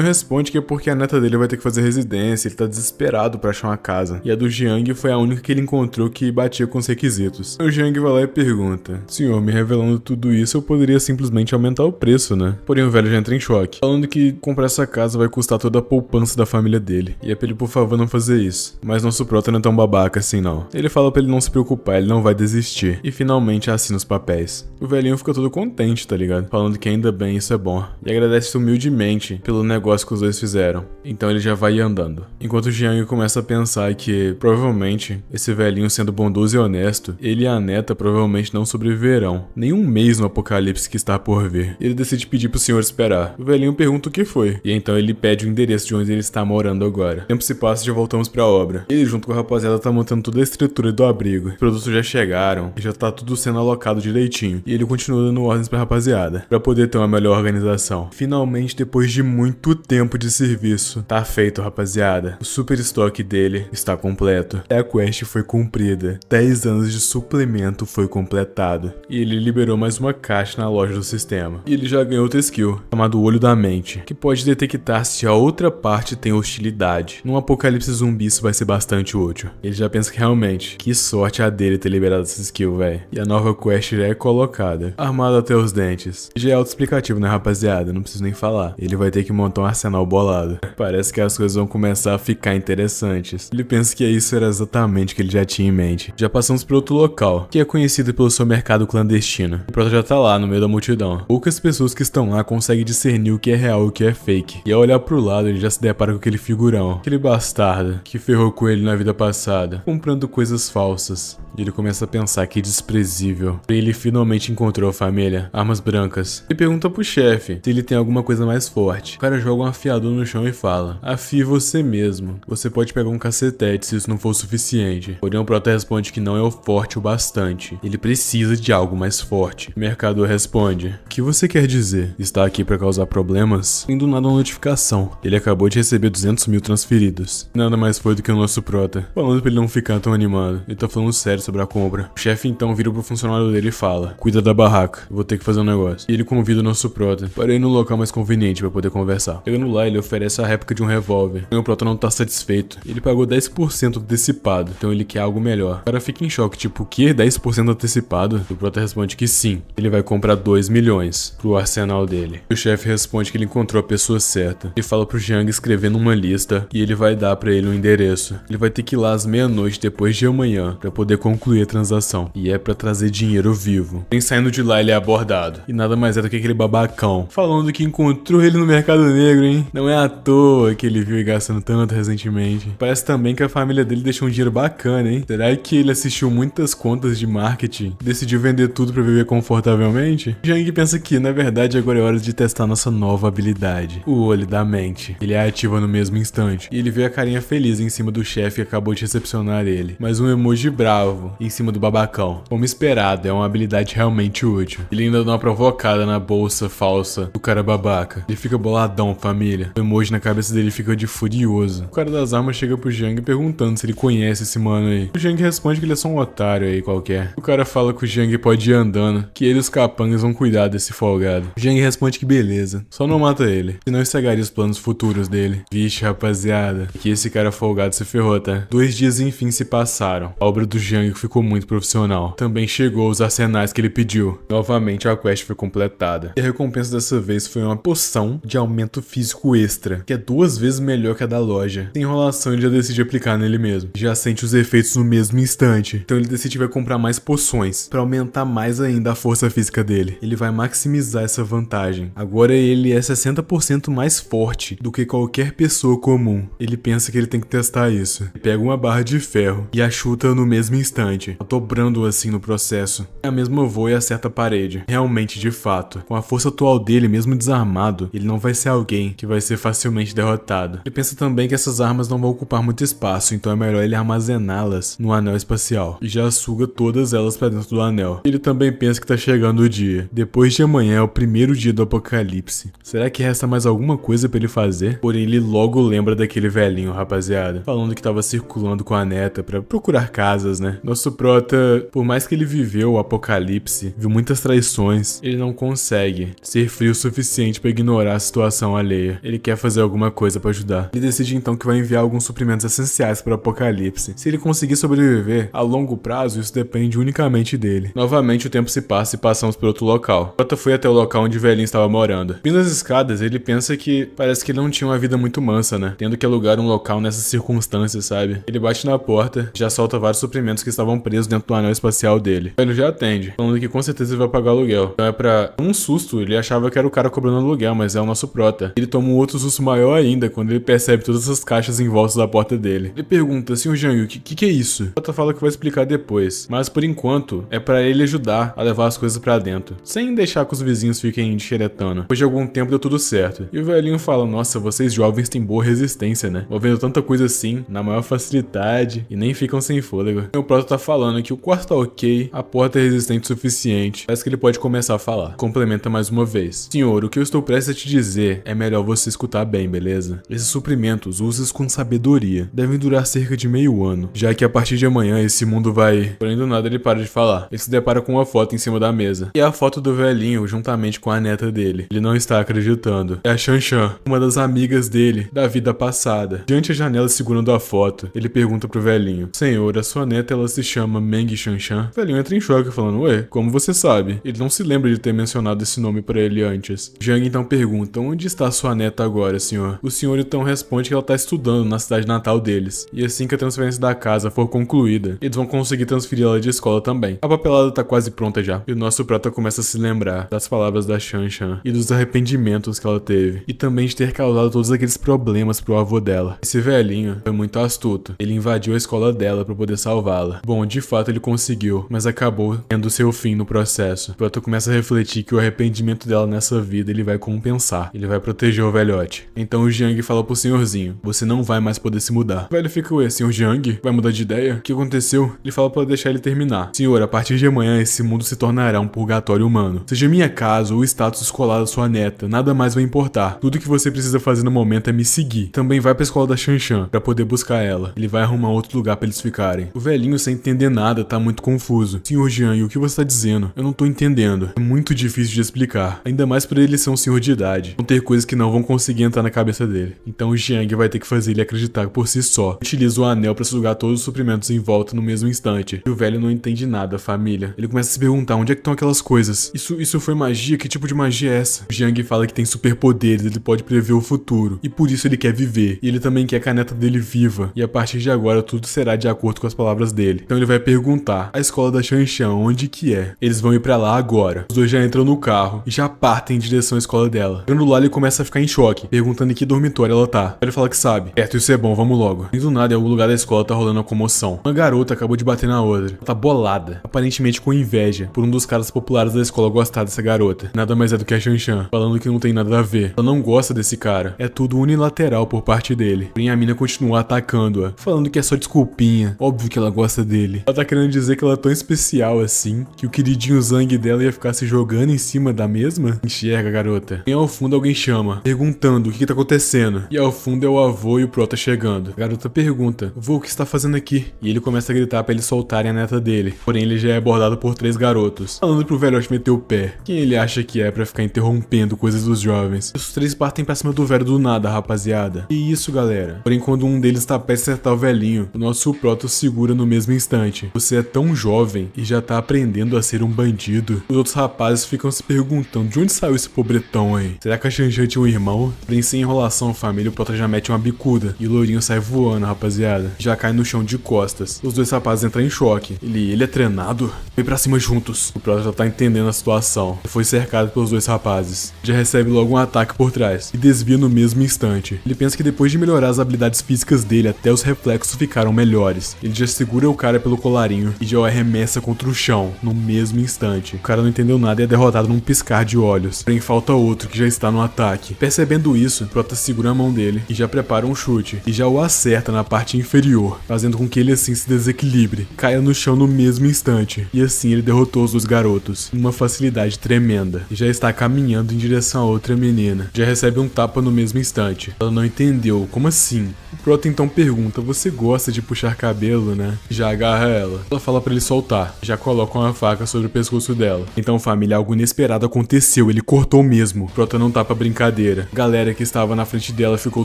responde que é porque a neta dele vai ter que fazer residência, ele tá desesperado pra achar uma casa. E a do Hyang foi a única que ele encontrou que batia com os requisitos. O Hyang vai lá e pergunta: senhor, me revelando tudo isso, eu poderia simplesmente aumentar o preço, né? Porém, o velho já entra em choque, falando que comprar essa casa vai custar toda a poupança da família dele. E é pra ele, por favor, não fazer isso. Mas nosso Prota não é tão babaca assim, não. Ele fala pra ele não se preocupar, ele não vai desistir. E finalmente assina os papéis. O velhinho fica todo contente, tá ligado? Falando que ainda bem isso é bom. E agradece humildemente pelo negócio que os dois fizeram. Então ele já vai andando. Enquanto o Hyang começa a pensar que, provavelmente, esse velhinho sendo bondoso e honesto, ele e a neta provavelmente não sobreviverão nem um mês no apocalipse que está por vir. Ele decide pedir pro senhor esperar. O velhinho pergunta o que foi. E então ele pede o endereço de onde ele está morando agora. O tempo se passa e já voltamos pra obra. Ele, junto com a rapaziada, tá montando toda a estrutura do abrigo. Os produtos já chegaram e já tá tudo sendo alocado direitinho. E ele continua dando ordens pra rapaziada, pra poder ter uma melhor organização. Finalmente, depois de muito tempo de serviço, tá feito, rapaziada. O super estoque dele está completo. A quest foi cumprida. 10 anos de suplemento foi completado. E ele liberou mais uma caixa na loja do sistema. E ele já ganhou outra skill, chamado Olho da Mente, que pode detectar se a outra parte tem hostilidade. Num apocalipse zumbi isso vai ser bastante útil. Ele já pensa que realmente, que sorte a dele ter liberado essa skill, velho. E a nova quest já é colocada, armado até os dentes. Já é autoexplicativo, né, rapaziada? Não preciso nem falar. Ele vai ter que montar um arsenal bolado. Parece que as coisas vão começar a ficar interessantes. Ele pensa que isso era exatamente o que ele já tinha em mente. Já passamos por outro local, que é conhecido pelo seu mercado clandestino. O Prota já tá lá, no meio da multidão. Poucas pessoas que estão lá conseguem discernir o que é real e o que é fake. E ao olhar pro lado, ele já se depara com aquele figurão, aquele bastardo, que ferrou com ele na vida passada, comprando coisas falsas. E ele começa a pensar que desprezível. E ele finalmente encontrou a família, armas brancas. E pergunta pro chefe se ele tem alguma coisa mais forte. O cara joga um afiador no chão e fala: afie você mesmo. Você pode pegar um cacetete se isso não for o suficiente. Porém, o Prota responde que não é o forte o bastante. Ele precisa de algo mais forte. O mercador responde: o que você quer dizer? Está aqui pra causar problemas? Tem do nada uma notificação. Ele acabou de receber 200 mil transferidos. Nada mais foi do que o nosso Prota, falando pra ele não ficar tão animado. Ele tá falando sério sobre a compra. O chefe então vira pro funcionário dele e fala: cuida da barraca, eu vou ter que fazer um negócio. E ele convida o nosso Prota para ir no local mais conveniente pra poder conversar. Chegando lá, ele oferece a réplica de um revólver. E o Prota não tá satisfeito. Ele pagou 10% antecipado, então ele quer algo melhor. O cara fica em choque, tipo, o que? 10% antecipado? O Prota responde que sim. Ele vai comprar 2 milhões pro arsenal dele. O chefe responde que ele encontrou a pessoa certa. Ele fala pro Hyang escrever numa lista e ele vai dar pra ele um endereço. Ele vai ter que ir lá às meia-noite depois de amanhã pra poder concluir a transação. E é pra trazer dinheiro vivo. Nem saindo de lá ele é abordado. E nada mais é do que aquele babacão falando que encontrou ele no mercado negro, hein? Não é à toa que ele viu e gastando tanto recentemente. Parece também que a família dele deixou um dinheiro bacana, hein? Será que ele assistiu muitas contas de marketing e decidiu vender tudo pra viver confortavelmente? Hyang pensa que, na verdade, agora é hora de testar nossa nova habilidade, o Olho da Mente. Ele a ativa no mesmo instante. E ele vê a carinha feliz em cima do chefe que acabou de recepcionar ele. Mas um emoji bravo em cima do babacão. Como esperado, é uma habilidade realmente útil. Ele ainda dá uma provocada na bolsa falsa do cara babaca. Ele fica boladão, família. O emoji na cabeça dele fica de furioso. O cara das armas chega pro Hyang perguntando se ele conhece esse mano aí. O Hyang responde que ele é só um otário aí qualquer. O cara fala que o Hyang pode ir andando, que ele e os capangas vão cuidar desse folgado. O Hyang responde que beleza, só não mata ele, senão estragaria os planos futuros dele. Vixe, rapaziada, que esse cara folgado se ferrou, tá? 2 dias enfim se passaram. A obra do Hyang ficou muito profissional. Também chegou os arsenais que ele pediu. Novamente a quest foi completada. E a recompensa dessa vez foi uma poção de aumento físico extra, que é 2 vezes melhor que a da loja. Sem enrolação, ele já decide aplicar nele mesmo. Já sente os efeitos no mesmo instante. Então ele decide que vai comprar mais poções pra aumentar mais ainda a força física dele. Ele vai maximizar essa vantagem. Agora ele é 60% mais forte do que qualquer pessoa comum. Ele pensa que ele tem que testar isso. Ele pega uma barra de ferro e a chuta no mesmo instante, dobrando assim no processo. A mesma voa e acerta a parede. Realmente, de fato, com a força atual dele, mesmo desarmado, ele não vai ser alguém que vai ser facilmente derrotado. Ele pensa também que essas armas não vão ocupar muito espaço, então é melhor ele armazená-las no anel espacial. E já suga todas elas pra dentro do anel. Ele também pensa que tá chegando o dia. Depois de amanhã é o primeiro dia do apocalipse. Será que resta mais alguma coisa pra ele fazer? Porém, ele logo lembra daquele velhinho, rapaziada, falando que tava circulando com a neta pra procurar casas, né? Nosso prota, por mais que ele viveu o apocalipse, viu muitas traições, ele não consegue ser frio o suficiente pra ignorar a situação alheia. Ele quer fazer alguma coisa pra ajudar. Ele decide então que vai enviar alguns suprimentos essenciais para o apocalipse. Se ele conseguir sobreviver a longo prazo, isso depende unicamente dele. Novamente o tempo se passa e passamos por outro local. Prota foi até o local onde o velhinho estava morando. Vindo as escadas, ele pensa que parece que ele não tinha uma vida muito mansa, né? Tendo que alugar um local nessas circunstâncias, sabe? Ele bate na porta, já solta vários suprimentos que estavam presos dentro do anel espacial dele. Ele já atende, falando que com certeza ele vai pagar aluguel. Então é pra um susto, ele achava que era o cara cobrando aluguel, mas é o nosso prota. Ele toma um outro susto maior ainda quando ele percebe todas essas caixas em volta da porta dele. Ele pergunta, Sr. Jang, o que é isso? O prota fala que vai explicar depois, mas por enquanto é pra ele ajudar a levar as coisas pra dentro, sem deixar que os vizinhos fiquem xeretando. Depois de algum tempo deu tudo certo. E o velhinho fala, nossa, vocês jovens têm boa resistência, né? Movendo tanta coisa assim, na maior facilidade, e nem ficam sem fôlego. E o prota tá falando que o quarto tá ok, a porta é resistente o suficiente. Parece que ele pode começar a falar. Complementa mais uma vez. Senhor, o que eu estou prestes a te dizer é melhor você escutar bem, beleza? Esses suprimentos, use-os com sabedoria. Devem durar cerca de meio ano, já que a partir de amanhã esse mundo vai... Porém do nada ele para de falar. Ele se depara com uma foto em cima da mesa. E é a foto do velhinho juntamente com a neta dele. Ele não está acreditando. É a Shanshan, uma das amigas dele da vida passada. Diante da janela segurando a foto, ele pergunta pro velhinho, Senhor, a sua neta ela se chama Meng Shanshan? O velhinho entra em choque falando, ué, como você sabe? Ele não se lembra de ter mencionado esse nome pra ele antes. Jang então pergunta, onde está sua neta agora, senhor? O senhor então responde que ela tá estudando na cidade natal deles. E assim que a transferência da casa for concluída, eles vão conseguir transferir ela de escola também. A papelada tá quase pronta já. E o nosso prota começa a se lembrar das palavras da Shanshan e dos arrependimentos que ela teve. E também de ter causado todos aqueles problemas pro avô dela. Esse velhinho foi muito astuto. Ele invadiu a escola dela pra poder salvá-la. Bom, de fato ele conseguiu, mas acabou tendo seu fim no processo. O prota começa a refletir que o arrependimento dela nessa vida ele vai compensar. Ele vai proteger o velhote. Então o Jiang fala pro senhorzinho, você não vai mais poder se mudar. O velho fica, ué, senhor Jiang, vai mudar de ideia? O que aconteceu? Ele fala pra deixar ele terminar. Senhor, a partir de amanhã esse mundo se tornará um purgatório humano. Seja minha casa ou o status escolar da sua neta, nada mais vai importar. Tudo que você precisa fazer no momento é me seguir. Também vai pra escola da Shanshan pra poder buscar ela. Ele vai arrumar outro lugar pra eles ficarem. O velhinho, sem entender nada, tá muito confuso. Senhor Jiang, o que você tá dizendo? Eu não tô entendendo. É muito difícil de explicar. Ainda mais por ele ser um senhor de idade. Vão ter coisas que não vão conseguir entrar na cabeça dele. Então o Jiang vai ter que fazer ele acreditar por si só. Utiliza o anel pra sugar todos os suprimentos em volta no mesmo instante. E o velho não entende nada, família. Ele começa a se perguntar onde é que estão aquelas coisas. Isso foi magia? Que tipo de magia é essa? O Jiang fala que tem superpoderes, ele pode prever o futuro. E por isso ele quer viver. E ele também quer que a neta dele viva. E a partir de agora tudo será de acordo com as palavras dele. Então ele vai perguntar, a escola da Shanshan, onde que é? Eles vão ir pra lá agora. Os dois já entram no carro e já partem em direção à escola dela. Chegando lá ele começa a ficar em choque, perguntando em que dormitório ela tá. Ele fala que sabe. Certo, isso é bom, vamos logo. E do nada, em algum lugar da escola tá rolando uma comoção. Uma garota acabou de bater na outra. Ela tá bolada, aparentemente com inveja, por um dos caras populares da escola gostar dessa garota. Nada mais é do que a Shanshan, falando que não tem nada a ver. Ela não gosta desse cara. É tudo unilateral por parte dele. Porém a mina continua atacando-a, falando que é só desculpinha. Óbvio que ela gosta dele. Ela tá querendo dizer que ela é tão especial assim, que o queridinho Zhang dela ia ficar se jogando em cima da mesma? Enxerga, garota. E ao fundo alguém chama, perguntando o que tá acontecendo. E ao fundo é o avô e o prota chegando. A garota pergunta, vô, o que está fazendo aqui? E ele começa a gritar pra eles soltarem a neta dele. Porém ele já é abordado por 3 garotos, falando pro velhote meter o pé. Quem ele acha que é pra ficar interrompendo coisas dos jovens? Os 3 partem pra cima do velho do nada, rapaziada. E isso, galera. Porém quando um deles tá prestes a acertar o velhinho, o nosso prota o segura no mesmo instante. Você é tão jovem e já tá aprendendo a ser um bandido. Os outros rapazes ficam se perguntando de onde saiu esse pobretão aí? Será que a Shanshan tinha um irmão? Porém sem enrolação, família, o prota já mete uma bicuda e o loirinho sai voando, rapaziada. Já cai no chão de costas. Os 2 rapazes entram em choque. Ele é treinado? Vem pra cima juntos. O prota já tá entendendo a situação. Ele foi cercado pelos 2 rapazes. Já recebe logo um ataque por trás e desvia no mesmo instante. Ele pensa que depois de melhorar as habilidades físicas dele, até os reflexos ficaram melhores. Ele já segura o cara pelo colarinho e já o arremessa contra o chão, no mesmo instante. O cara não entendeu nada e é derrotado num piscar de olhos. Porém, falta outro que já está no ataque. Percebendo isso, Prota segura a mão dele e já prepara um chute, e já o acerta na parte inferior, fazendo com que ele assim se desequilibre, caia no chão no mesmo instante. E assim ele derrotou os dois garotos, numa facilidade tremenda, e já está caminhando em direção a outra menina. Já recebe um tapa no mesmo instante. Ela não entendeu, como assim? O Prota então pergunta, você gosta de puxar cabelo, né? Já agarra ela. Ela fala pra ele soltar, já coloca uma faca sobre o pescoço dela. Então família, algo inesperado aconteceu, ele cortou mesmo. Prota não tá pra brincadeira. A galera que estava na frente dela ficou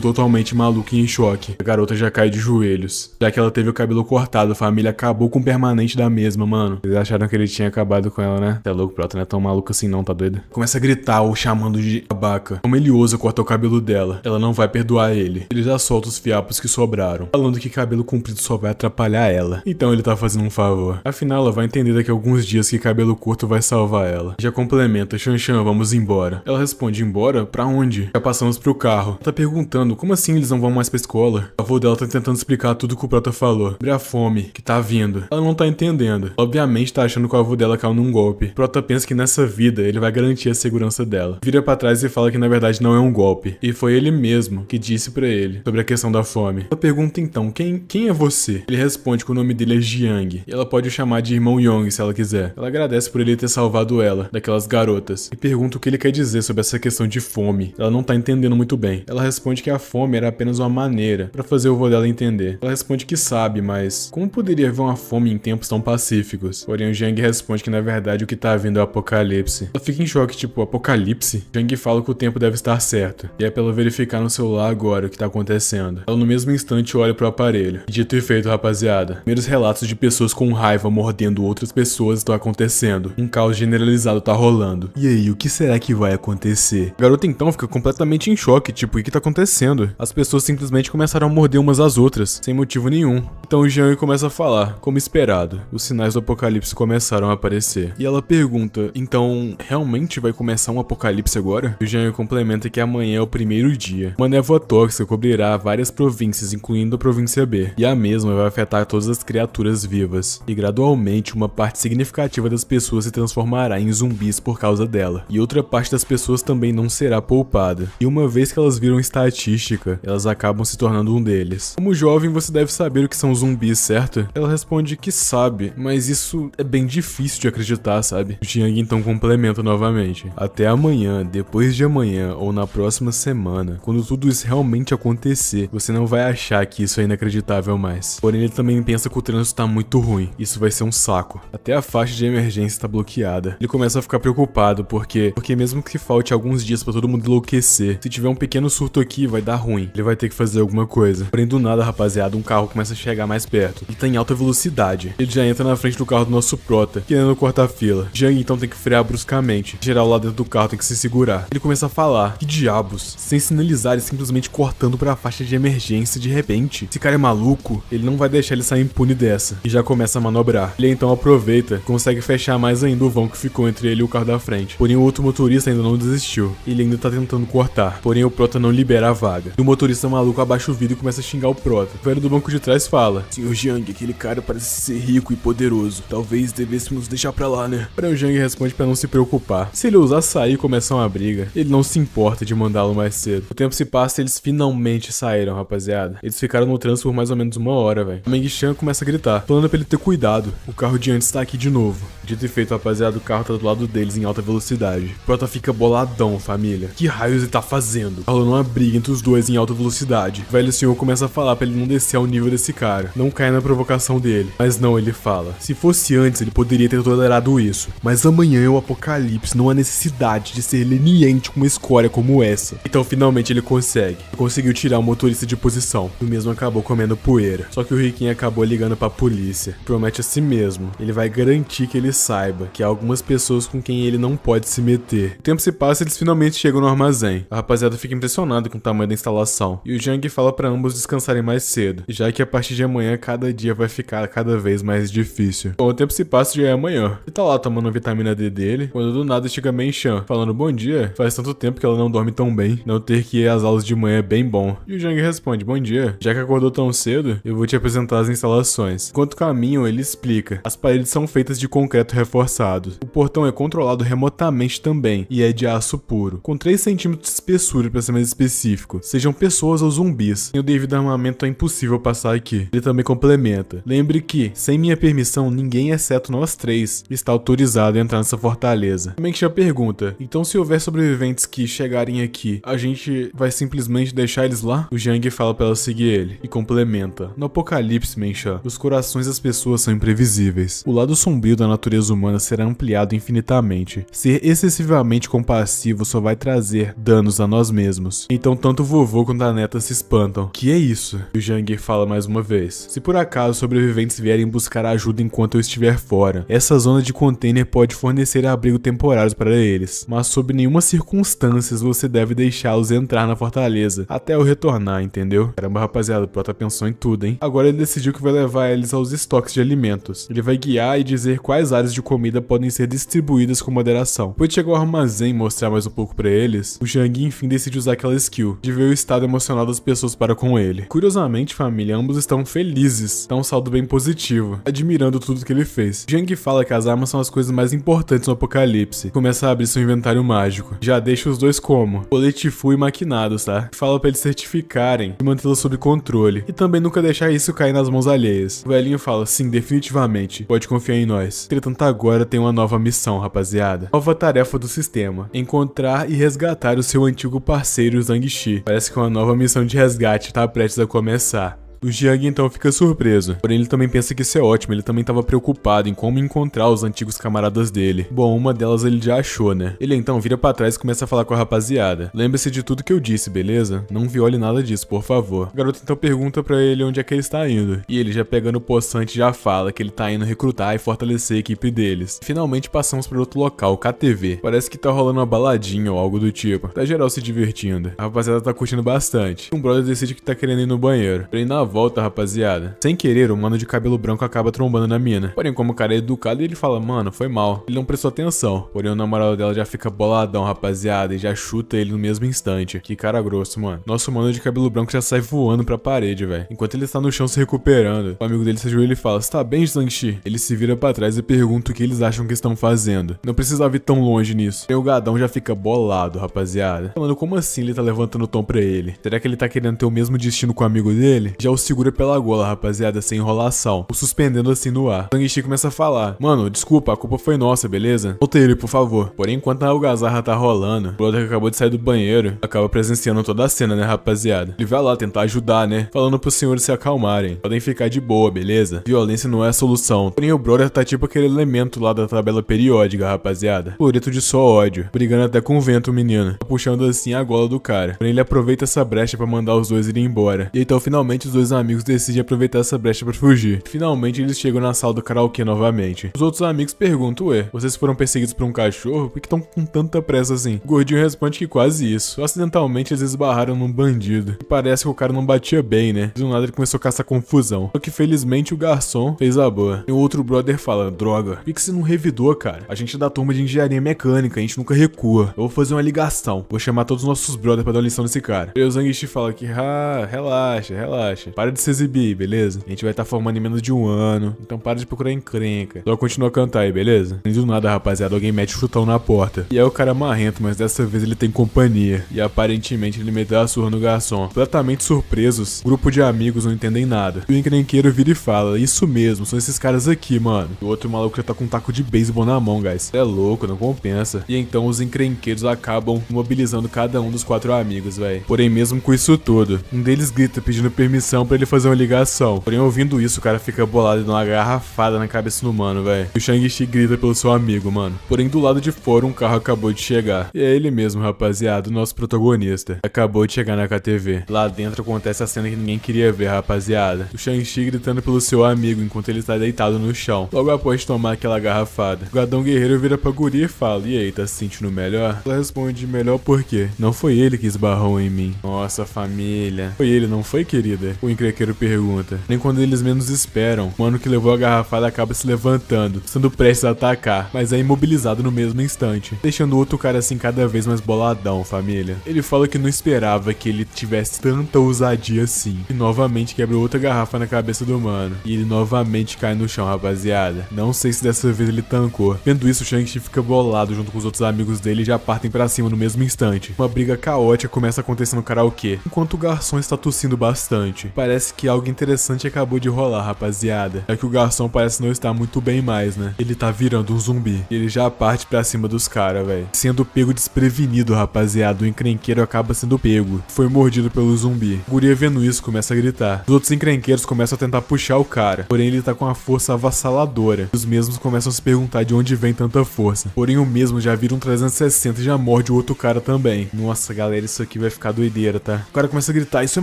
totalmente maluca e em choque. A garota já cai de joelhos. Já que ela teve o cabelo cortado, a família acabou com o permanente da mesma, mano. Eles acharam que ele tinha acabado com ela, né? Você é louco, Prota, não é tão maluco assim não, tá doido? Começa a gritar ou chamando de babaca. Como ele ousa cortar o cabelo dela, ela não vai perdoar ele. Ele já solta os fiapos que sobraram, falando que cabelo comprido só vai atrapalhar ela. Então ele tá fazendo um favor. Afinal, ela vai entender daqui a alguns dias que cabelo curto vai salvar ela. Já complementa, Xanxan, vamos embora. Ela responde, embora? Pra onde? Já passamos pro carro. Tá perguntando, como assim eles não vão mais pra escola? O avô dela tá tentando explicar tudo que o Prota falou. Sobre a fome que tá vindo. Ela não tá entendendo. Obviamente tá achando que o avô dela caiu num golpe. Prota pensa que nessa vida ele vai garantir a segurança dela. Vira pra trás e fala que na verdade não é um golpe. E foi ele mesmo que disse pra ele sobre a questão da fome. Ela pergunta então, quem é você? Ele responde que o nome dele é Jiang. E ela pode o chamar de irmão Yong se ela quiser. Ela agradece por ele ter salvado ela, daquelas garotas. E pergunta o que ele quer dizer sobre essa questão de fome. Ela não tá entendendo muito bem. Ela responde que a fome era apenas uma maneira pra fazer o avô dela entender. Ela responde que sabe, mas como poderia haver uma fome em tempos tão pacíficos? Porém o Jiang responde que na verdade o que tá vindo é o apocalipse. Ela fica em choque, tipo, apocalipse? Jiang fala que o tempo deve estar certo. E é pra ela verificar no celular agora o que tá acontecendo. Ela no mesmo instante olha pro aparelho. E dito e feito, rapaziada. Primeiros relatos de pessoas com raiva mordendo outras pessoas estão acontecendo. Um caos generalizado tá rolando. E aí, o que será que vai acontecer? A garota então fica completamente em choque, tipo, o que tá acontecendo? As pessoas simplesmente começaram a morder umas às outras, sem motivo nenhum. Então o Jiang começa a falar, como esperado, os sinais do apocalipse começaram a aparecer. E ela pergunta, então, realmente vai começar um apocalipse agora? E o Jiang complementa que amanhã é o primeiro dia. Uma névoa tóxica cobrirá várias províncias, incluindo a província B. E a mesma vai afetar todas as criaturas vivas. E gradualmente, uma parte significativa das pessoas se transformará em zumbis por causa dela. E outra parte das pessoas também não será poupada. E uma vez que elas viram estatística, elas acabam se tornando um deles. Como jovem, você deve saber o que são zumbis, certo? Ela responde que sabe, mas isso é bem difícil de acreditar, sabe? O Jiang então complementa novamente. Até amanhã, depois de amanhã ou na próxima semana, quando tudo isso realmente acontecer, você não vai achar que isso é inacreditável mais. Porém, ele também pensa que o trânsito tá muito ruim. Isso vai ser um saco. Até a faixa de emergência está bloqueada. Ele começa a ficar preocupado porque mesmo que falte alguns dias pra todo mundo enlouquecer, se tiver um pequeno surto aqui, vai dar ruim. Ele vai ter que fazer alguma coisa. Porém, do nada, rapaziada, um carro começa a chegar mais perto. Ele tá em alta velocidade. Ele já entra na frente do carro do nosso Prota, querendo cortar a fila. Jiang então tem que frear bruscamente. Geral lá dentro do carro tem que se segurar. Ele começa a falar, que diabos? Sem sinalizar, ele simplesmente cortando pra faixa de emergência de repente. Esse cara é maluco? Ele não vai deixar ele sair impune dessa. E já começa a manobrar. Ele então aproveita, consegue fechar mais ainda o vão que ficou entre ele e o carro da frente. Porém, o outro motorista ainda não desistiu. Ele ainda tá tentando cortar. Porém, o Prota não libera a vaga. E o motorista maluco abaixa o vidro e começa a xingar o Prota. O velho do banco de trás fala, Senhor Jiang, aquele cara parece ser rico e poderoso. Talvez devêssemos deixar pra lá, né? Porém, o Jiang responde pra não se preocupar. Se ele ousar sair e começar uma briga, ele não se importa de mandá-lo mais cedo. O tempo se passa e eles finalmente saíram, rapaziada. Eles ficaram no trânsito por mais ou menos uma hora, velho. A Meng Chan começa a gritar, falando pra ele ter cuidado. O carro de antes tá aqui de novo. Dito e feito, rapaziada, o carro tá do lado deles em alta velocidade. O Prota fica boladão, família. Que raios ele tá fazendo? Tá rolando uma briga entre os dois em alta velocidade. O velho senhor começa a falar pra ele não descer ao nível desse cara. Não caia na provocação dele. Mas não, ele fala. Se fosse antes, ele poderia ter tolerado isso. Mas amanhã é o apocalipse. Não há necessidade de ser leniente com uma escória como essa. Então, finalmente, ele consegue. Ele conseguiu tirar o motorista de posição. O mesmo acabou comendo poeira. Só que o riquinho acabou ligando pra polícia. Promete a si mesmo. Ele vai garantir que ele saiba que há algumas pessoas com quem ele não pode se meter. O tempo se passa e eles finalmente chegam no armazém. A rapaziada fica impressionada com o tamanho da instalação. E o Jiang fala pra ambos descansarem mais cedo. Já que a partir de amanhã, cada dia vai ficar cada vez mais difícil. Bom, o tempo se passa e já é amanhã. Ele tá lá tomando a vitamina D dele, quando do nada chega Meng Chan, falando bom dia. Faz tanto tempo que ela não dorme tão bem. Não ter que ir às aulas de manhã é bem bom. E o Jiang responde, bom dia. Já que acordou tão cedo, eu vou te apresentar as instalações. instalações. Enquanto caminham, ele explica. As paredes são feitas de concreto reforçado. O portão é controlado remotamente também e é de aço puro, com 3 centímetros de espessura para ser mais específico. Sejam pessoas ou zumbis, sem o devido armamento é impossível passar aqui. Ele também complementa. Lembre que, sem minha permissão, ninguém exceto nós 3 está autorizado a entrar nessa fortaleza. Também que já pergunta, então se houver sobreviventes que chegarem aqui, a gente vai simplesmente deixar eles lá? O Jiang fala para ela seguir ele e complementa. No apocalipse, Mensha, os corações das pessoas são imprevisíveis. O lado sombrio da natureza humana será ampliado infinitamente. Ser excessivamente compassivo só vai trazer danos a nós mesmos. Então tanto o vovô quanto a neta se espantam. Que é isso? O Jiang fala mais uma vez. Se por acaso sobreviventes vierem buscar ajuda enquanto eu estiver fora, essa zona de container pode fornecer abrigo temporário para eles, mas sob nenhuma circunstância você deve deixá-los entrar na fortaleza até eu retornar, entendeu? Caramba, rapaziada, o Prota pensou em tudo, hein? Agora ele decidiu que vai levar eles aos estoques de alimentos. Ele vai guiar e dizer quais áreas de comida podem ser distribuídas com moderação. Depois de chegar ao armazém e mostrar mais um pouco pra eles, o Jiang enfim decide usar aquela skill de ver o estado emocional das pessoas para com ele. Curiosamente, família, ambos estão felizes, tá um saldo bem positivo, admirando tudo que ele fez. O Jiang fala que as armas são as coisas mais importantes no apocalipse. Começa a abrir seu inventário mágico. Já deixa os dois como colete full e maquinados, tá? Fala pra eles certificarem e mantê-los sob controle. E também nunca deixar isso cair nas mãos alheias. O velhinho fala, sim, definitivamente, pode confiar em nós. Entretanto, agora tem uma nova missão, rapaziada. Nova tarefa do sistema. Encontrar e resgatar o seu antigo parceiro Zhang Shi. Parece que uma nova missão de resgate tá prestes a começar. O Jiang então fica surpreso, porém ele também pensa que isso é ótimo, ele também estava preocupado em como encontrar os antigos camaradas dele. Bom, uma delas ele já achou, né? Ele então vira pra trás e começa a falar com a rapaziada. Lembre-se de tudo que eu disse, beleza? Não viole nada disso, por favor. O garoto então pergunta pra ele onde é que ele está indo, e ele já pegando o poçante já fala que ele tá indo recrutar e fortalecer a equipe deles. Finalmente passamos para outro local, KTV. Parece que tá rolando uma baladinha ou algo do tipo. Tá geral se divertindo. A rapaziada tá curtindo bastante. Um brother decide que tá querendo ir no banheiro. Porém na volta, rapaziada, sem querer, o mano de cabelo branco acaba trombando na mina. Porém, como o cara é educado, ele fala, mano, foi mal. Ele não prestou atenção. Porém, o namorado dela já fica boladão, rapaziada, e já chuta ele no mesmo instante. Que cara grosso, mano. Nosso mano de cabelo branco já sai voando pra parede, velho. Enquanto ele está no chão se recuperando, o amigo dele se ajoelha e fala, você tá bem, Zhang Shi? Ele se vira pra trás e pergunta o que eles acham que estão fazendo. Não precisava ir tão longe nisso. E o gadão já fica bolado, rapaziada. Falando, como assim ele tá levantando o tom pra ele? Será que ele tá querendo ter o mesmo destino com o amigo dele? Já o segura pela gola, rapaziada, sem enrolação, o suspendendo assim no ar. Zhang Shi começa a falar, mano, desculpa, a culpa foi nossa, beleza? Solta ele, por favor. Porém, enquanto a algazarra tá rolando, o brother que acabou de sair do banheiro acaba presenciando toda a cena, né, rapaziada? Ele vai lá tentar ajudar, né? Falando pros senhores se acalmarem. Podem ficar de boa, beleza? Violência não é a solução. Porém, o brother tá tipo aquele elemento lá da tabela periódica, rapaziada. Cloreto de só ódio. Brigando até com o vento, o menino. Tá puxando assim a gola do cara. Porém, ele aproveita essa brecha pra mandar os dois irem embora. E então, finalmente, os dois amigos decidem aproveitar essa brecha pra fugir. Finalmente, eles chegam na sala do karaokê novamente. Os outros amigos perguntam, ué, vocês foram perseguidos por um cachorro? Por que estão com tanta pressa assim? O gordinho responde que quase isso. Acidentalmente, eles esbarraram num bandido. E parece que o cara não batia bem, né? Do nada, ele começou a caçar confusão. Só que, felizmente, o garçom fez a boa. E o outro brother fala, droga, por que você não revidou, cara? A gente é da turma de engenharia mecânica, a gente nunca recua. Eu vou fazer uma ligação. Vou chamar todos os nossos brothers pra dar uma lição nesse cara. E o Zhang Shi fala que, relaxa, relaxa. Para de se exibir, beleza? A gente vai estar formando em menos de um ano, então para de procurar encrenca. Só continua a cantar aí, beleza? Nem do nada, rapaziada, alguém mete o chutão na porta. E é o cara marrento, mas dessa vez ele tem companhia. E aparentemente ele meteu a surra no garçom. Completamente surpresos, o grupo de amigos não entendem nada. E o encrenqueiro vira e fala, isso mesmo, são esses caras aqui, mano. E o outro maluco já tá com um taco de beisebol na mão, guys. É louco, não compensa. E então os encrenqueiros acabam mobilizando cada um dos 4 amigos, velho. Porém, mesmo com isso tudo, um deles grita pedindo permissão pra ele fazer uma ligação. Porém, ouvindo isso, o cara fica bolado e dá uma garrafada na cabeça do mano, velho. E o Shang-Chi grita pelo seu amigo, mano. Porém, do lado de fora, um carro acabou de chegar. E é ele mesmo, rapaziada, o nosso protagonista. Acabou de chegar na KTV. Lá dentro acontece a cena que ninguém queria ver, rapaziada. O Shang-Chi gritando pelo seu amigo enquanto ele está deitado no chão. Logo após tomar aquela garrafada, o gadão guerreiro vira pra guria e fala, e aí, tá se sentindo melhor? Ela responde, melhor por quê? Não foi ele que esbarrou em mim. Nossa, família. Foi ele, não foi, querida? O encrenqueiro pergunta. Nem quando eles menos esperam, o mano que levou a garrafada acaba se levantando, sendo prestes a atacar, mas é imobilizado no mesmo instante, deixando o outro cara assim cada vez mais boladão, família. Ele fala que não esperava que ele tivesse tanta ousadia assim, e novamente quebra outra garrafa na cabeça do mano, e ele novamente cai no chão, rapaziada. Não sei se dessa vez ele tancou. Vendo isso, o Shang-Chi fica bolado junto com os outros amigos dele e já partem pra cima no mesmo instante. Uma briga caótica começa a acontecer no karaokê, enquanto o garçom está tossindo bastante. Parece que algo interessante acabou de rolar, rapaziada. É que o garçom parece não estar muito bem mais, né? Ele tá virando um zumbi. E ele já parte pra cima dos caras, velho. Sendo pego desprevenido, rapaziada. O encrenqueiro acaba sendo pego. Foi mordido pelo zumbi. O guria vendo isso começa a gritar. Os outros encrenqueiros começam a tentar puxar o cara. Porém, ele tá com uma força avassaladora. Os mesmos começam a se perguntar de onde vem tanta força. Porém, o mesmo já vira um 360 e já morde o outro cara também. Nossa, galera, isso aqui vai ficar doideira, tá? O cara começa a gritar, isso é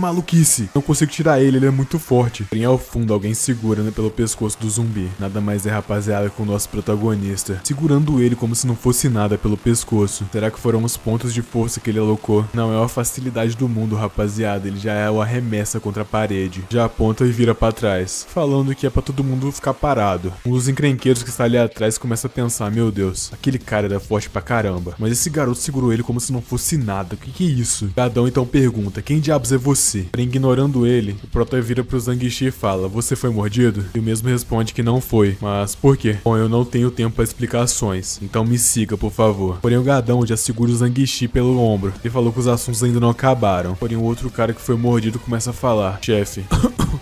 maluquice. Não consigo tirar ele, ele é muito forte. Porém, ao fundo, alguém segura, né, pelo pescoço do zumbi. Nada mais é, rapaziada, com o nosso protagonista. Segurando ele como se não fosse nada pelo pescoço. Será que foram os pontos de força que ele alocou? Não, é a facilidade do mundo, rapaziada. Ele já é o arremessa contra a parede. Já aponta e vira pra trás. Falando que é pra todo mundo ficar parado. Um dos encrenqueiros que está ali atrás começa a pensar, meu Deus, aquele cara era forte pra caramba. Mas esse garoto segurou ele como se não fosse nada. O que é isso? Gadão então pergunta, quem diabos é você? Porém, ignorando ele, o Prota vira pro Zangishi e fala, você foi mordido? E o mesmo responde que não foi. Mas por quê? Bom, eu não tenho tempo para explicações. Então me siga, por favor. Porém, o Gadão já segura o Zangishi pelo ombro. Ele falou que os assuntos ainda não acabaram. Porém, o outro cara que foi mordido começa a falar, chefe,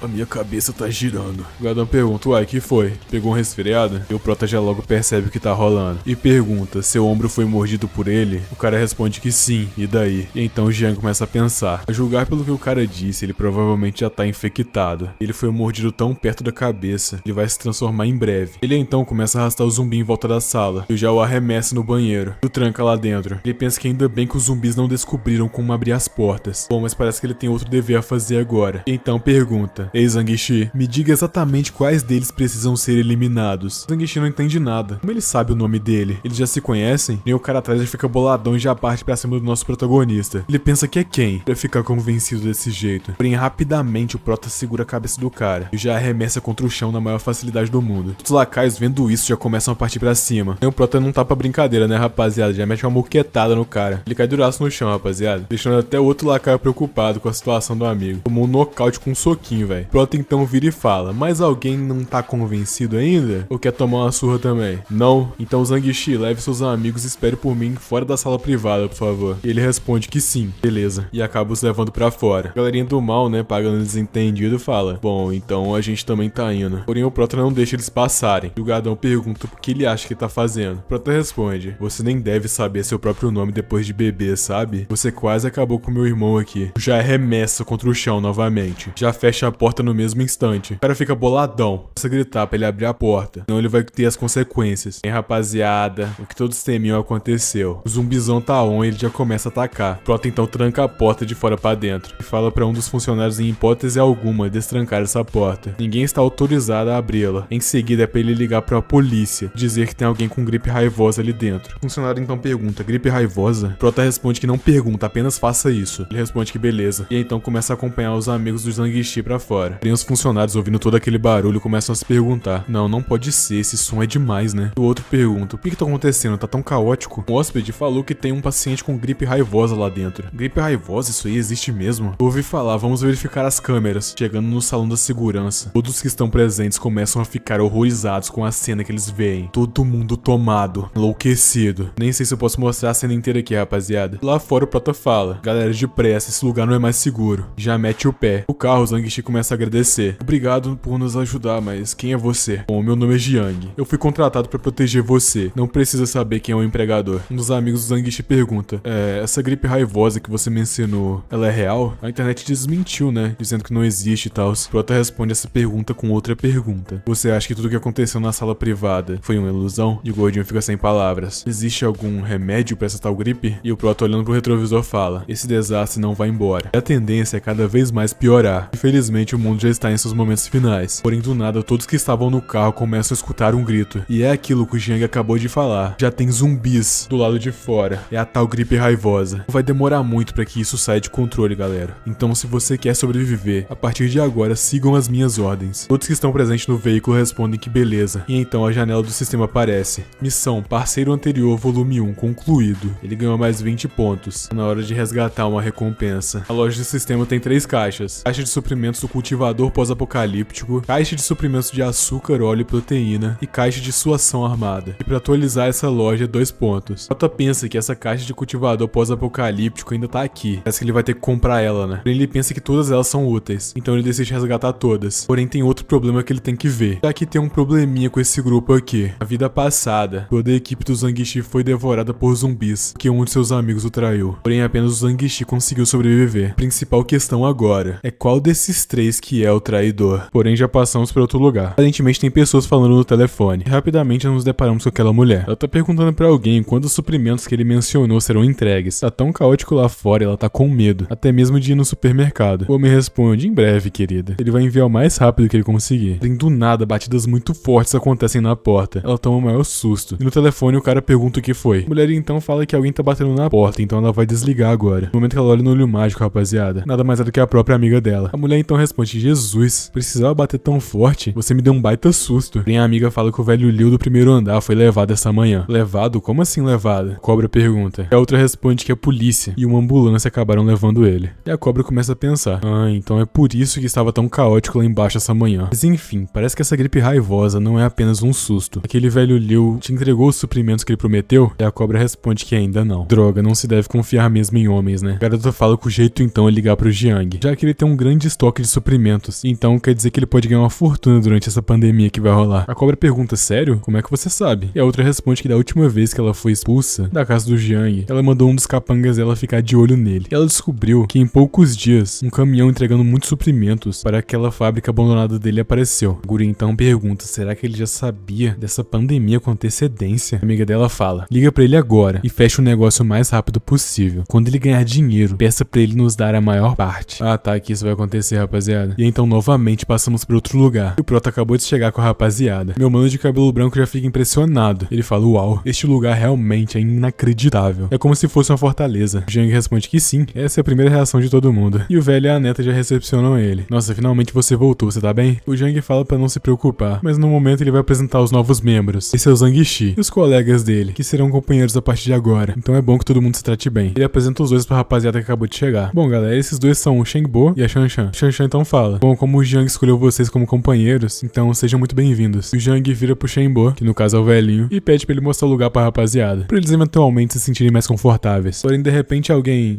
a minha cabeça tá girando. O Gadão pergunta, uai, que foi? Pegou um resfriado? E o Prota já logo percebe o que tá rolando. E pergunta, seu ombro foi mordido por ele? O cara responde que sim, e daí? E então o Jean começa a pensar. A julgar pelo que o cara disse, ele provavelmente já tá infectado. Ele foi mordido tão perto da cabeça, ele vai se transformar em breve. Ele então começa a arrastar o zumbi em volta da sala. E o já o arremessa no banheiro. E o tranca lá dentro. Ele pensa que ainda bem que os zumbis não descobriram como abrir as portas. Bom, mas parece que ele tem outro dever a fazer agora. E então pergunta, ei Zangishi, me diga exatamente quais deles precisam ser eliminados. Zangishi não entende nada. Como ele sabe o nome dele? Eles já se conhecem? Nem o cara atrás já fica boladão e já parte pra cima do nosso protagonista. Ele pensa que é quem? Pra ficar convencido desse jeito. Porém, rapidamente o Prota segura a cabeça do cara e já arremessa contra o chão na maior facilidade do mundo. Os lacaios vendo isso já começam a partir pra cima. E o Prota não tá pra brincadeira, né, rapaziada? Já mete uma moquetada no cara. Ele cai duraço no chão, rapaziada, deixando até o outro lacaio preocupado com a situação do amigo. Tomou um nocaute com um soquinho, velho. Prota então vira e fala, mas alguém não tá convencido ainda? Ou quer tomar uma surra também? Não? Então Zangishi, leve seus amigos e espere por mim fora da sala privada, por favor. E ele responde que sim, beleza. E acaba os levando pra fora. A galerinha do mal, né, pagando desentendido, fala, bom, então a gente também tá indo. Porém o Prota não deixa eles passarem. E o Gadão pergunta o que ele acha que tá fazendo. O Prota responde, você nem deve saber seu próprio nome depois de beber, sabe? Você quase acabou com meu irmão aqui. Já arremessa contra o chão novamente. Já fecha a porta no mesmo instante. O cara fica boladão. Começa a gritar pra ele abrir a porta. Senão ele vai ter as consequências. E rapaziada, o que todos temiam aconteceu. O zumbizão tá on e ele já começa a atacar. O Prota então tranca a porta de fora pra dentro. E fala pra um dos funcionários em hipótese alguma destrancar essa porta. Ninguém está autorizado a abri-la. Em seguida é pra ele ligar pra polícia. Dizer que tem alguém com gripe raivosa ali dentro. O funcionário então pergunta, gripe raivosa? O Prota responde que não pergunta, apenas faça isso. Ele responde que beleza. E então começa a acompanhar os amigos do Zangishi pra fora. Porém os funcionários ouvindo todo aquele barulho começam a se perguntar, não pode ser, esse som é demais, né? O outro pergunta, o que tá acontecendo? Tá tão caótico? O hóspede falou que tem um paciente com gripe raivosa lá dentro. Gripe raivosa? Isso aí existe mesmo? Eu ouvi falar, vamos verificar as câmeras. Chegando no salão da segurança, todos que estão presentes começam a ficar horrorizados com a cena que eles veem. Todo mundo tomado, enlouquecido. Nem sei se eu posso mostrar a cena inteira aqui, rapaziada. Lá fora o Prota fala, galera, depressa, esse lugar não é mais seguro. Já mete o pé. O carro, o Zangishi começa a agradecer. Obrigado por nos ajudar, mas quem é você? Bom, meu nome é Jiang. Eu fui contratado pra proteger você. Não precisa saber quem é o empregador. Um dos amigos do Zangishi pergunta, essa gripe raivosa que você mencionou, ela é real? A internet desmentiu, né? Dizendo que não existe e tal. Prota responde essa pergunta com outra pergunta. Você acha que tudo que aconteceu na sala privada foi uma ilusão? E o gordinho fica sem palavras. Existe algum remédio pra essa tal gripe? E o Prota olhando pro retrovisor fala, esse desastre não vai embora. E a tendência é cada vez mais piorar. Infelizmente o mundo já está em seus momentos finais. Porém, do nada, todos que estavam no carro começam a escutar um grito. E é aquilo que o Jiang acabou de falar. Já tem zumbis do lado de fora. É a tal gripe raivosa. Não vai demorar muito para que isso saia de controle, galera. Então, se você quer sobreviver, a partir de agora, sigam as minhas ordens. Todos que estão presentes no veículo respondem que beleza. E então a janela do sistema aparece. Missão: parceiro anterior, volume 1, concluído. Ele ganhou mais 20 pontos. Na hora de resgatar uma recompensa. A loja do sistema tem 3 caixas. Caixa de suprimentos do cultivador pós-apocalíptico, caixa de suprimentos de açúcar, óleo e proteína e caixa de suação armada. E para atualizar essa loja, 2 pontos. Rota pensa que essa caixa de cultivador pós-apocalíptico ainda tá aqui. Parece que ele vai ter que comprar ela, né? Porém, ele pensa que todas elas são úteis. Então ele decide resgatar todas. Porém, tem outro problema que ele tem que ver. Já que tem um probleminha com esse grupo aqui. Na vida passada, toda a equipe do Zangishi foi devorada por zumbis, porque um de seus amigos o traiu. Porém, apenas o Zangishi conseguiu sobreviver. A principal questão agora é qual desses 3 que é o traidor. Porém, já passamos para outro lugar. Aparentemente tem pessoas falando no telefone. E rapidamente nos deparamos com aquela mulher. Ela tá perguntando pra alguém quando os suprimentos que ele mencionou serão entregues. Tá tão caótico lá fora e ela tá com medo, até mesmo de ir no supermercado. O homem responde: em breve, querida. Ele vai enviar o mais rápido que ele conseguir. Porém, do nada, batidas muito fortes acontecem na porta. Ela toma o maior susto. E no telefone o cara pergunta o que foi. A mulher então fala que alguém tá batendo na porta, então ela vai desligar agora. No momento que ela olha no olho mágico, rapaziada, nada mais é do que a própria amiga dela. A mulher então responde: Jesus, precisava bater tão forte? Você me deu um baita susto. Porém, a amiga fala que o velho Liu do primeiro andar foi levado essa manhã. Levado? Como assim levado? A cobra pergunta. E a outra responde que a polícia e uma ambulância acabaram levando ele. E a cobra começa a pensar: ah, então é por isso que estava tão caótico lá embaixo essa manhã. Mas enfim, parece que essa gripe raivosa não é apenas um susto. Aquele velho Liu te entregou os suprimentos que ele prometeu? E a cobra responde que ainda não. Droga, não se deve confiar mesmo em homens, né? A garota fala que o jeito então é ligar pro Jiang, já que ele tem um grande estoque de suprimentos. Então quer dizer que ele pode ganhar uma fortuna durante essa pandemia que vai rolar. A cobra pergunta: sério? Como é que você sabe? E a outra responde que da última vez que ela foi expulsa da casa do Jiang, ela mandou um dos capangas dela ficar de olho nele. E ela descobriu que em poucos dias, um caminhão entregando muitos suprimentos para aquela fábrica abandonada dele apareceu. A guria então pergunta: será que ele já sabia dessa pandemia com antecedência? A amiga dela fala: liga pra ele agora e fecha o negócio o mais rápido possível. Quando ele ganhar dinheiro, peça pra ele nos dar a maior parte. Ah tá, que isso vai acontecer, rapaziada. E então novamente passamos pra outro lugar. E o Prota acabou de chegar com a rapaziada. Meu mano de cabelo branco já fica impressionado. Ele fala: uau, este lugar realmente é inacreditável. É como se fosse uma fortaleza. O Jiang responde que sim, essa é a primeira reação de todo mundo. E o velho e a neta já recepcionam ele. Nossa, finalmente você voltou, você tá bem? O Jiang fala pra não se preocupar, mas no momento ele vai apresentar os novos membros. Esse é o Zangishi e os colegas dele, que serão companheiros a partir de agora. Então é bom que todo mundo se trate bem. Ele apresenta os dois pra rapaziada que acabou de chegar. Bom, galera, esses dois são o Shengbo e a Shanshan. O Shanshan então fala: bom, como o Jiang escolheu vocês como companheiros, então sejam muito bem-vindos. E o Jiang vira pro Shengbo, que no caso é o velhinho, e pede pra ele mostrar o lugar pra rapaziada, pra eles eventualmente se sentirem mais confortáveis. Porém, de repente alguém...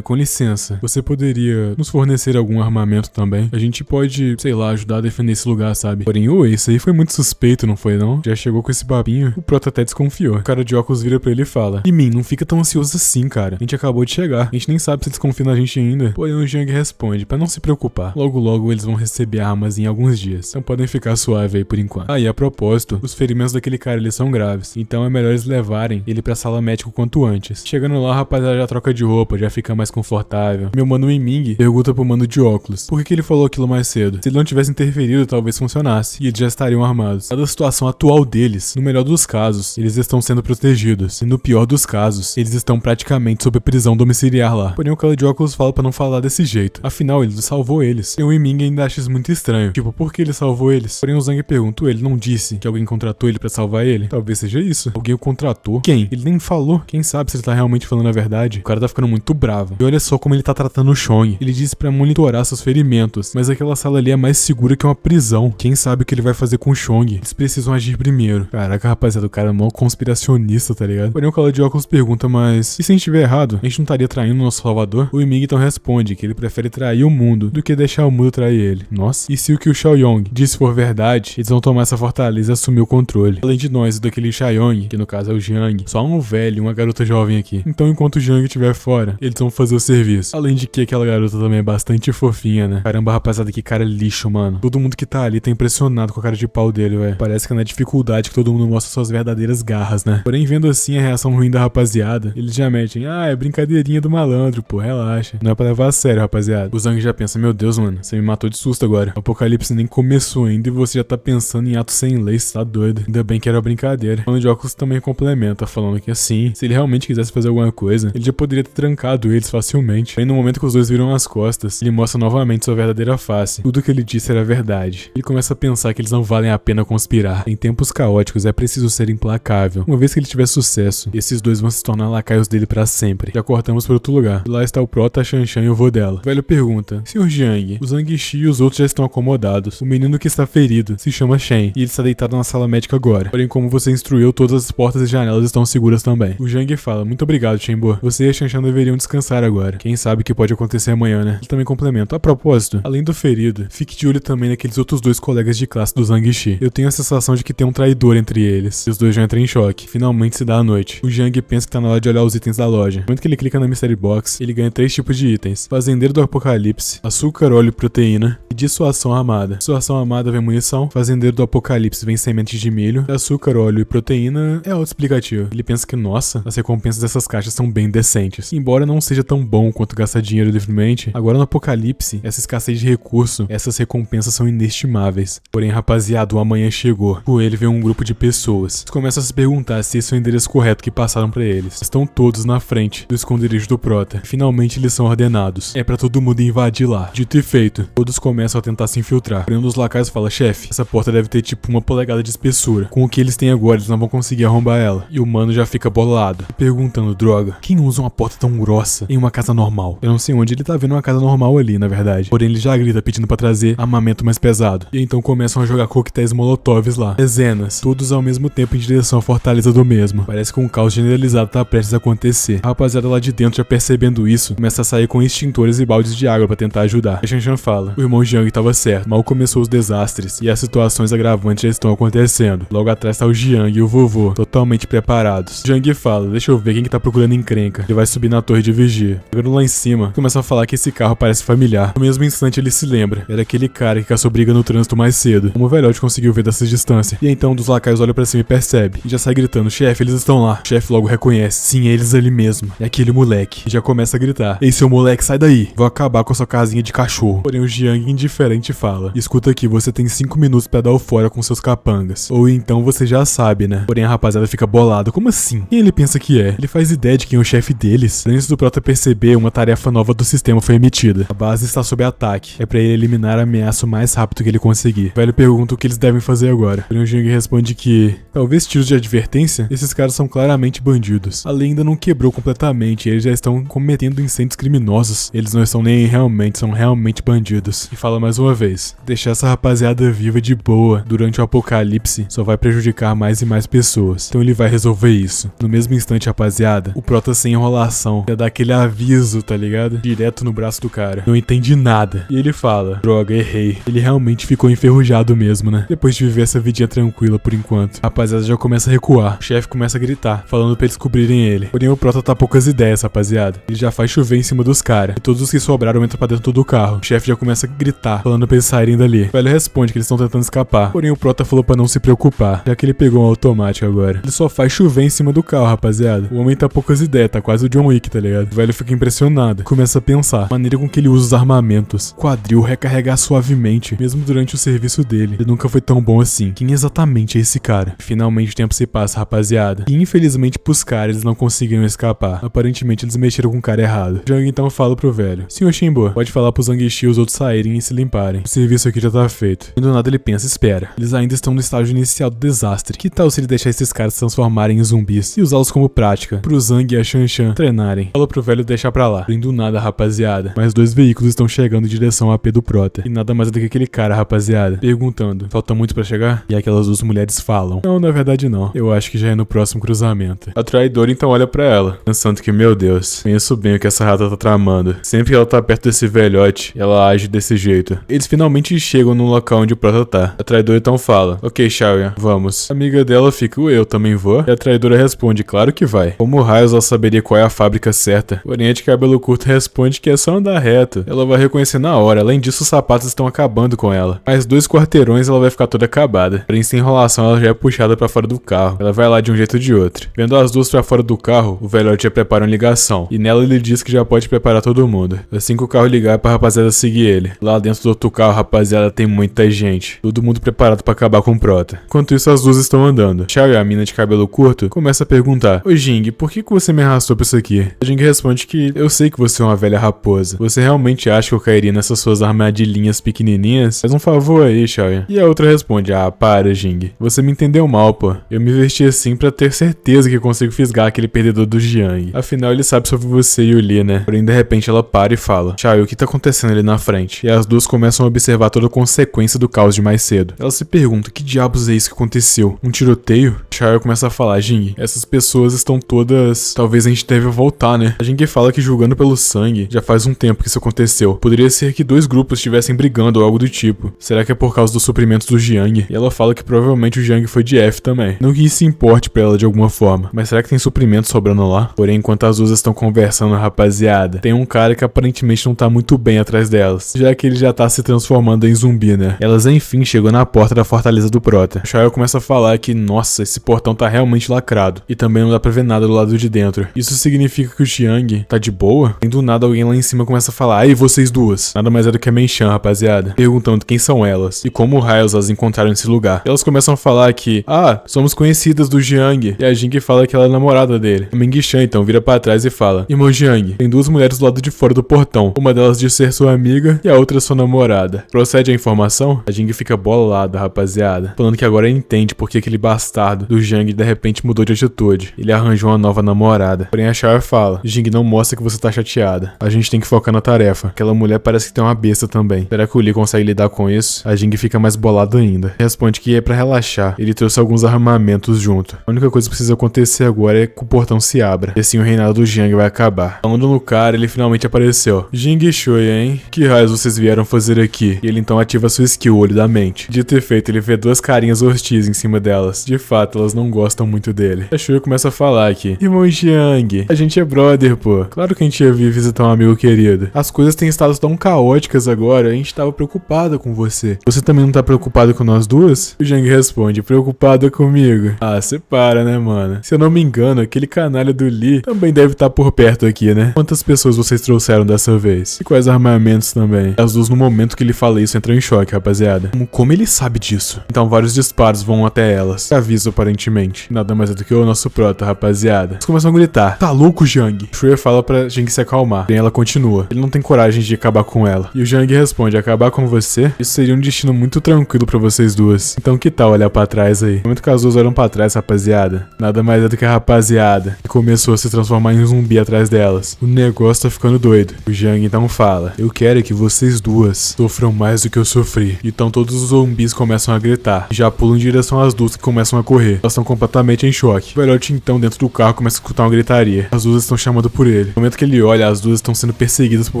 com licença, você poderia nos fornecer algum armamento também? A gente pode, sei lá, ajudar a defender esse lugar, sabe? Porém, isso aí foi muito suspeito, não foi não? Já chegou com esse babinho? O Prota até desconfiou. O cara de óculos vira pra ele e fala: e mim, não fica tão ansioso assim, cara. A gente acabou de chegar. A gente nem sabe se eles confiam na gente ainda. Porém, o Jiang responde pra não se preocupar. Logo, logo eles vão receber armas em alguns dias. Então podem ficar suave aí por enquanto. Ah, e a propósito, os ferimentos daquele cara eles são graves. Então é melhor eles levarem ele pra sala médica o quanto antes. Chegando lá, a rapaziada já troca de roupa, já fica mais confortável. Meu mano Ming pergunta pro mano de óculos: por que ele falou aquilo mais cedo? Se ele não tivesse interferido, talvez funcionasse. E eles já estariam armados. Dada a situação atual deles, no melhor dos casos, eles estão sendo protegidos. E no pior dos casos, eles estão praticamente sob prisão domiciliar lá. Porém, o cara de óculos fala pra não falar desse jeito. Afinal, ele salvou eles. E o Ming ainda acha isso muito estranho. Tipo, por que ele salvou eles? Porém, o Zhang pergunta: ele não disse que alguém contratou ele pra salvar ele? Talvez seja isso. Alguém o contratou? Quem? Ele nem falou. Quem sabe se ele tá realmente falando a verdade? O cara tá ficando muito bravo. E olha só como ele tá tratando o Chong. Ele disse pra monitorar seus ferimentos, mas aquela sala ali é mais segura que uma prisão. Quem sabe o que ele vai fazer com o Chong? Eles precisam agir primeiro. Caraca, rapaziada, o cara é mó conspiracionista, tá ligado? Porém, o cara de óculos pergunta: mas e se a gente tiver errado? A gente não estaria traindo o nosso salvador? O Ming então responde que ele prefere trair o mundo do que deixar o mundo trair ele. Nossa. E se o que o Xiaoyong disse for verdade, eles vão tomar essa fortaleza e assumir o controle. Além de nós e daquele Xiaoyong, que no caso é o Jiang, só um velho e uma garota jovem aqui. Então, enquanto o Jiang estiver fora, eles vão fazer o serviço. Além de que aquela garota também é bastante fofinha, né? Caramba, rapaziada, que cara lixo, mano. Todo mundo que tá ali tá impressionado com a cara de pau dele, velho. Parece que é na dificuldade que todo mundo mostra suas verdadeiras garras, né? Porém, vendo assim a reação ruim da rapaziada, eles já metem: ah, é brincadeirinha do malandro, pô, relaxa. Não é pra levar a sério, rapaziada. O Zhang já pensa: meu Deus, mano, você me matou de susto agora. O apocalipse nem começou ainda e você já tá pensando em atos sem lei, você tá doido. Ainda bem que era brincadeira. O mano de óculos também complementa, falando que assim, se ele realmente quisesse fazer alguma coisa, ele já poderia ter trancado eles facilmente. Aí no momento que os dois viram as costas, ele mostra novamente sua verdadeira face. Tudo que ele disse era verdade. Ele começa a pensar que eles não valem a pena conspirar. Em tempos caóticos é preciso ser implacável. Uma vez que ele tiver sucesso, esses dois vão se tornar lacaios dele pra sempre. Já cortamos pra outro lugar. E lá está o Prota, a Shanshan e o vô dela. O velho pergunta: Sr. Jiang, o Zhang Shi e os outros já estão acomodados. O menino que está ferido se chama Shen e ele está deitado na sala médica agora. Porém, como você instruiu, todas as portas e janelas estão seguras também. O Jiang fala: muito obrigado, Shenbo. Você e a Shanshan deveriam descansar agora. Quem sabe o que pode acontecer amanhã, né? Ele também complementa: a propósito, além do ferido, fique de olho também naqueles outros dois colegas de classe do Zhang Shi. Eu tenho a sensação de que tem um traidor entre eles. E os dois já entram em choque. Finalmente se dá a noite. O Jiang pensa que tá na hora de olhar os itens da loja. No momento que ele clica na Mystery Box, ele ganha 3 tipos de itens: Fazendeiro do Apocalipse, Açúcar, Óleo e Proteína e Dissuasão Armada. Dissuasão Armada vem munição, Fazendeiro do Apocalipse vem sementes de milho, Açúcar, Óleo e Proteína é auto-explicativo. Ele pensa que, nossa, as recompensas dessas caixas são bem decentes. Embora não seja tão bom quanto gastar dinheiro livremente, agora no Apocalipse, essa escassez de recurso, essas recompensas são inestimáveis. Porém, rapaziada, o amanhã chegou. Por ele vem um grupo de pessoas. Eles começam a se perguntar se esse é o endereço correto que passaram pra eles. Estão todos na frente do esconderijo do Prota. Finalmente eles são ordenados. É pra todo mundo invadir lá. Dito e feito, todos começam a tentar se infiltrar. Porém, um dos lacaios fala: chefe, essa porta deve ter tipo 1 polegada de espessura. Com o que eles têm agora, eles não vão conseguir arrombar ela. E o mano já fica bolado, perguntando: droga, quem usa uma porta tão grossa em uma casa normal? Eu não sei onde ele tá vendo uma casa normal ali, na verdade. Porém, ele já grita pedindo pra trazer armamento mais pesado. E então começam a jogar coquetéis molotovs lá. Dezenas, todos ao mesmo tempo em direção à fortaleza do mesmo. Parece que um caos generalizado tá prestes a acontecer. A rapaziada lá de dentro, já percebendo isso, começa a sair com extintores e baldes de água pra tentar ajudar. A Shanshan fala: o irmão Jiang tava certo. Mal começou os desastres e as situações agravantes já estão acontecendo. Logo atrás tá o Jiang e o vovô, totalmente preparados. Jiang fala: deixa eu ver quem que tá procurando encrenca. Ele vai subir na torre de vigia. Chegando lá em cima, começa a falar que esse carro parece familiar. No mesmo instante ele se lembra: era aquele cara que caçou briga no trânsito mais cedo. Como o velhote conseguiu ver dessa distância. E então um dos lacaios olha pra cima e percebe. E já sai gritando: chefe, eles estão lá. O chefe logo reconhece: sim, é eles ali mesmo. É aquele moleque. E já começa a gritar: ei, seu moleque, sai daí. Vou acabar com a sua casinha de cachorro. Porém o Jiang, indiferente, fala: escuta aqui, você tem 5 minutos pra dar o fora com seus capangas. Ou então você já sabe, né? Porém a rapaziada fica bolada: como assim? Quem ele pensa que é? Ele faz ideia de quem é o chefe deles? Antes do Prota perceber, uma tarefa nova do sistema foi emitida. A base está sob ataque. É pra ele eliminar a ameaça o mais rápido que ele conseguir. O velho pergunta o que eles devem fazer agora. Porém o Jiang responde que, talvez tiros de advertência, esses caras são claramente bandidos. A lei ainda não quebrou completamente, eles já estão cometendo incêndios criminosos. Eles não estão nem realmente, são realmente bandidos. E fala mais uma vez: deixar essa rapaziada viva de boa durante o apocalipse só vai prejudicar mais e mais pessoas. Então ele vai resolver isso. No mesmo instante, rapaziada, o Prota, sem enrolação, já dá aquele aviso, tá ligado? Direto no braço do cara. Não entende nada. E ele fala: droga, errei. Ele realmente ficou enferrujado mesmo, né? Depois de viver essa vidinha tranquila por enquanto. A rapaziada já começa a recuar. O chefe começa a gritar, falando pra eles cobrirem ele. Porém o Prota tá poucas ideias, rapaziada. Ele já faz chover em cima dos caras. E todos os que sobraram entram pra dentro do carro. O chefe já começa a gritar, falando pra eles saírem dali. O velho responde que eles estão tentando escapar. Porém o Prota falou pra não se preocupar, já que ele pegou um automático agora. Ele só faz chover em cima do carro, rapaziada. O homem tá poucas ideias, tá quase o John Wick, tá ligado? O velho fica impressionado. Começa a pensar, a maneira com que ele usa os armamentos. Quadril recarregar suavemente, mesmo durante o serviço dele. Ele nunca foi tão bom assim. Quem exatamente é esse cara? Finalmente o tempo se passa, rapaziada. E infelizmente pros caras eles não conseguiram escapar. Aparentemente eles mexeram com o cara errado. Jiang então fala pro velho: senhor Shenbo, pode falar pro Zhang Shi e os outros saírem e se limparem. O serviço aqui já tá feito. E do nada ele pensa: espera, eles ainda estão no estágio inicial do desastre. Que tal se ele deixar esses caras se transformarem em zumbis e usá-los como prática pro Zhang e a Shanshan treinarem? Fala pro velho deixar pra lá. E do nada, rapaziada, mais 2 veículos estão chegando em direção ao AP do Prota. E nada mais do que aquele cara, rapaziada, perguntando: falta muito pra chegar? E aquelas 2 mulheres falam: não, na verdade não. Eu acho que já é no próximo cruzamento. A traidora então olha pra ela, pensando que, meu Deus, conheço bem o que essa rata tá tramando. Sempre que ela tá perto desse velhote, ela age desse jeito. Eles finalmente chegam no local onde o Prota tá. A traidora então fala: ok, Xiaoyan, vamos. A amiga dela fica: eu também vou? E a traidora responde: claro que vai. Como raios ela saberia qual é a fábrica certa? Porém a de cabelo curto responde que é só andar reto. Ela vai reconhecer na hora. Além disso, os sapatos estão acabando com ela. Mais 2 quarteirões ela vai ficar toda acabada. Porém, sem enrolação, ela já é puxada pra fora do carro. Ela vai lá de um jeito ou de outro. Vendo as 2 pra fora do carro, o velhote já prepara uma ligação. E nela ele diz que já pode preparar todo mundo. Assim que o carro ligar, é pra rapaziada rapaziada seguir ele. Lá dentro do outro carro, rapaziada, tem muita gente. Todo mundo preparado pra acabar com o Prota. Enquanto isso, as duas estão andando. Xiao, a mina de cabelo curto, começa a perguntar: Ô Jing, por que você me arrastou pra isso aqui? A Jing responde que eu sei que você é uma velha raposa. Você realmente acha que eu cairia nessas suas armadilhinhas pequenininhas? Faz um favor aí, Xiao. E a outra responde: ah, para, Jing. Você me entendeu mal, pô. Eu me vesti assim pra ter certeza que consigo fisgar aquele perdedor do Jiang. Afinal, ele sabe sobre você e o Lee, né? Porém, de repente, ela para e fala: Xiao, o que tá acontecendo ali na frente? E as duas começam a observar toda a consequência do caos de mais cedo. Ela se pergunta: que diabos é isso que aconteceu? Um tiroteio? Xiao começa a falar: Jing, essas pessoas estão todas... Talvez a gente deve voltar, né? A Jing fala que, julgando pelo sangue, já faz um tempo que isso aconteceu. Poderia ser que dois grupos estivessem brigando ou algo do tipo. Será que é por causa dos suprimentos do Jiang? E ela fala que provavelmente o Jiang foi de F também. Não que isso importe pra ela de alguma forma, mas será que tem suprimentos sobrando lá? Porém, enquanto as duas estão conversando, rapaziada, tem um cara que aparentemente não tá muito bem atrás delas, já que ele já tá se transformando em zumbi, né? Elas enfim chegam na porta da fortaleza do Prota. O Xiao começa a falar que, nossa, esse portão tá realmente lacrado, e também não dá pra ver nada do lado de dentro. Isso significa que o Jiang tá de boa? E do nada alguém lá em cima começa a falar: ai, vocês duas. Nada mais é do que a Mei-chan, rapaziada, perguntando quem são elas e como raios elas encontraram nesse lugar. E elas começam a falar que, somos conhecidas do Jiang. E a Jing fala que ela é namorada dele. A Ming-chan então vira pra trás e fala: irmão Jiang, tem duas mulheres do lado de fora do portão. Uma delas diz ser sua amiga e a outra sua namorada. Procede a informação? A Jing fica bolada, rapaziada, falando que agora entende porque aquele bastardo do Jiang de repente mudou de atitude. Ele arranjou uma nova namorada. Porém a Xiao fala: Jing, não mostra que você tá chateada. A gente tem que focar na tarefa. Aquela mulher parece que tem uma besta também. Será que o Lee consegue lidar com isso? A Jing fica mais bolado ainda. Responde que é pra relaxar. Ele trouxe alguns armamentos junto. A única coisa que precisa acontecer agora é que o portão se abra. E assim o reinado do Jiang vai acabar. Falando no cara, ele finalmente apareceu. Jing Shui, hein? Que raios vocês vieram fazer aqui? E ele então ativa sua skill, Olho da Mente. Dito e feito, ele vê duas carinhas hostis em cima delas. De fato, elas não gostam muito dele. A Shui começa a falar aqui: irmão Jiang, a gente é brother, pô. Claro que a gente ia vir visitar um amigo querido. As coisas têm estado tão caóticas agora, a gente tava preocupada com você. Você também não tá preocupado com nós duas? O Jiang responde: preocupada comigo? Ah, você para, né, mano? Se eu não me engano, aquele canalha do Lee também deve estar por perto aqui, né? Quantas pessoas vocês trouxeram dessa vez? E quais armamentos também? As duas, no momento que ele fala isso, entram em choque, rapaziada. Como ele sabe disso? Então vários disparos vão até elas. Aviso, aparentemente. Nada mais é do que o nosso Prota, rapaziada. Eles começam a gritar: tá louco, Jiang? Shuya fala pra Jing se acalmar. Porém, ela continua. Ele não tem coragem de acabar com ela. E o Jiang responde: acabar com você? Isso seria um destino muito tranquilo pra vocês duas. Então que tal olhar pra trás aí? No momento que as duas olham pra trás, rapaziada, nada mais é do que a rapaziada que começou a se transformar em um zumbi atrás delas. O negócio tá ficando doido. O Jiang então fala: eu quero que vocês duas sofram mais do que eu sofri. Então todos os zumbis começam a gritar. E já pulam em direção às duas que começam a correr. Elas estão completamente em choque. O velhote então dentro do carro começa a escutar uma gritaria. As duas estão chamando por ele. No momento que ele olha, as duas estão sendo perseguidas por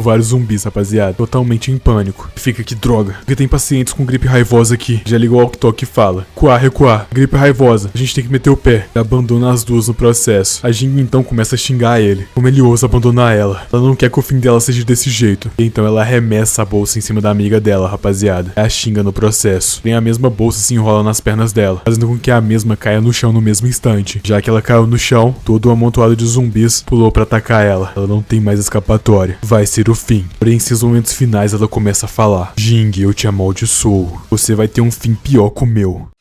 vários zumbis, rapaziada. Totalmente em pânico. Fica que droga. Porque tem pacientes com gripe raivosa aqui. Já liga o walkie-talkie e fala: recuar. Gripe raivosa. A gente tem que meter o pé. E abandona as duas no processo. A Jing então começa a xingar ele. Como ele ousa abandonar ela. Ela não quer que o fim dela seja desse jeito. E então ela arremessa a bolsa em cima da amiga dela, rapaziada. A xinga no processo. Tem a mesma bolsa se enrola nas pernas dela, fazendo com que a mesma caia no chão no mesmo instante. Já que ela caiu no chão, todo o amontoado de zumbis pulou pra atacar ela. Ela não tem mais escapatória. Vai ser o fim. Porém, em seus momentos finais, ela começa a falar: Jing, eu te amaldiçoo. Você vai ter um fim pior que o meu.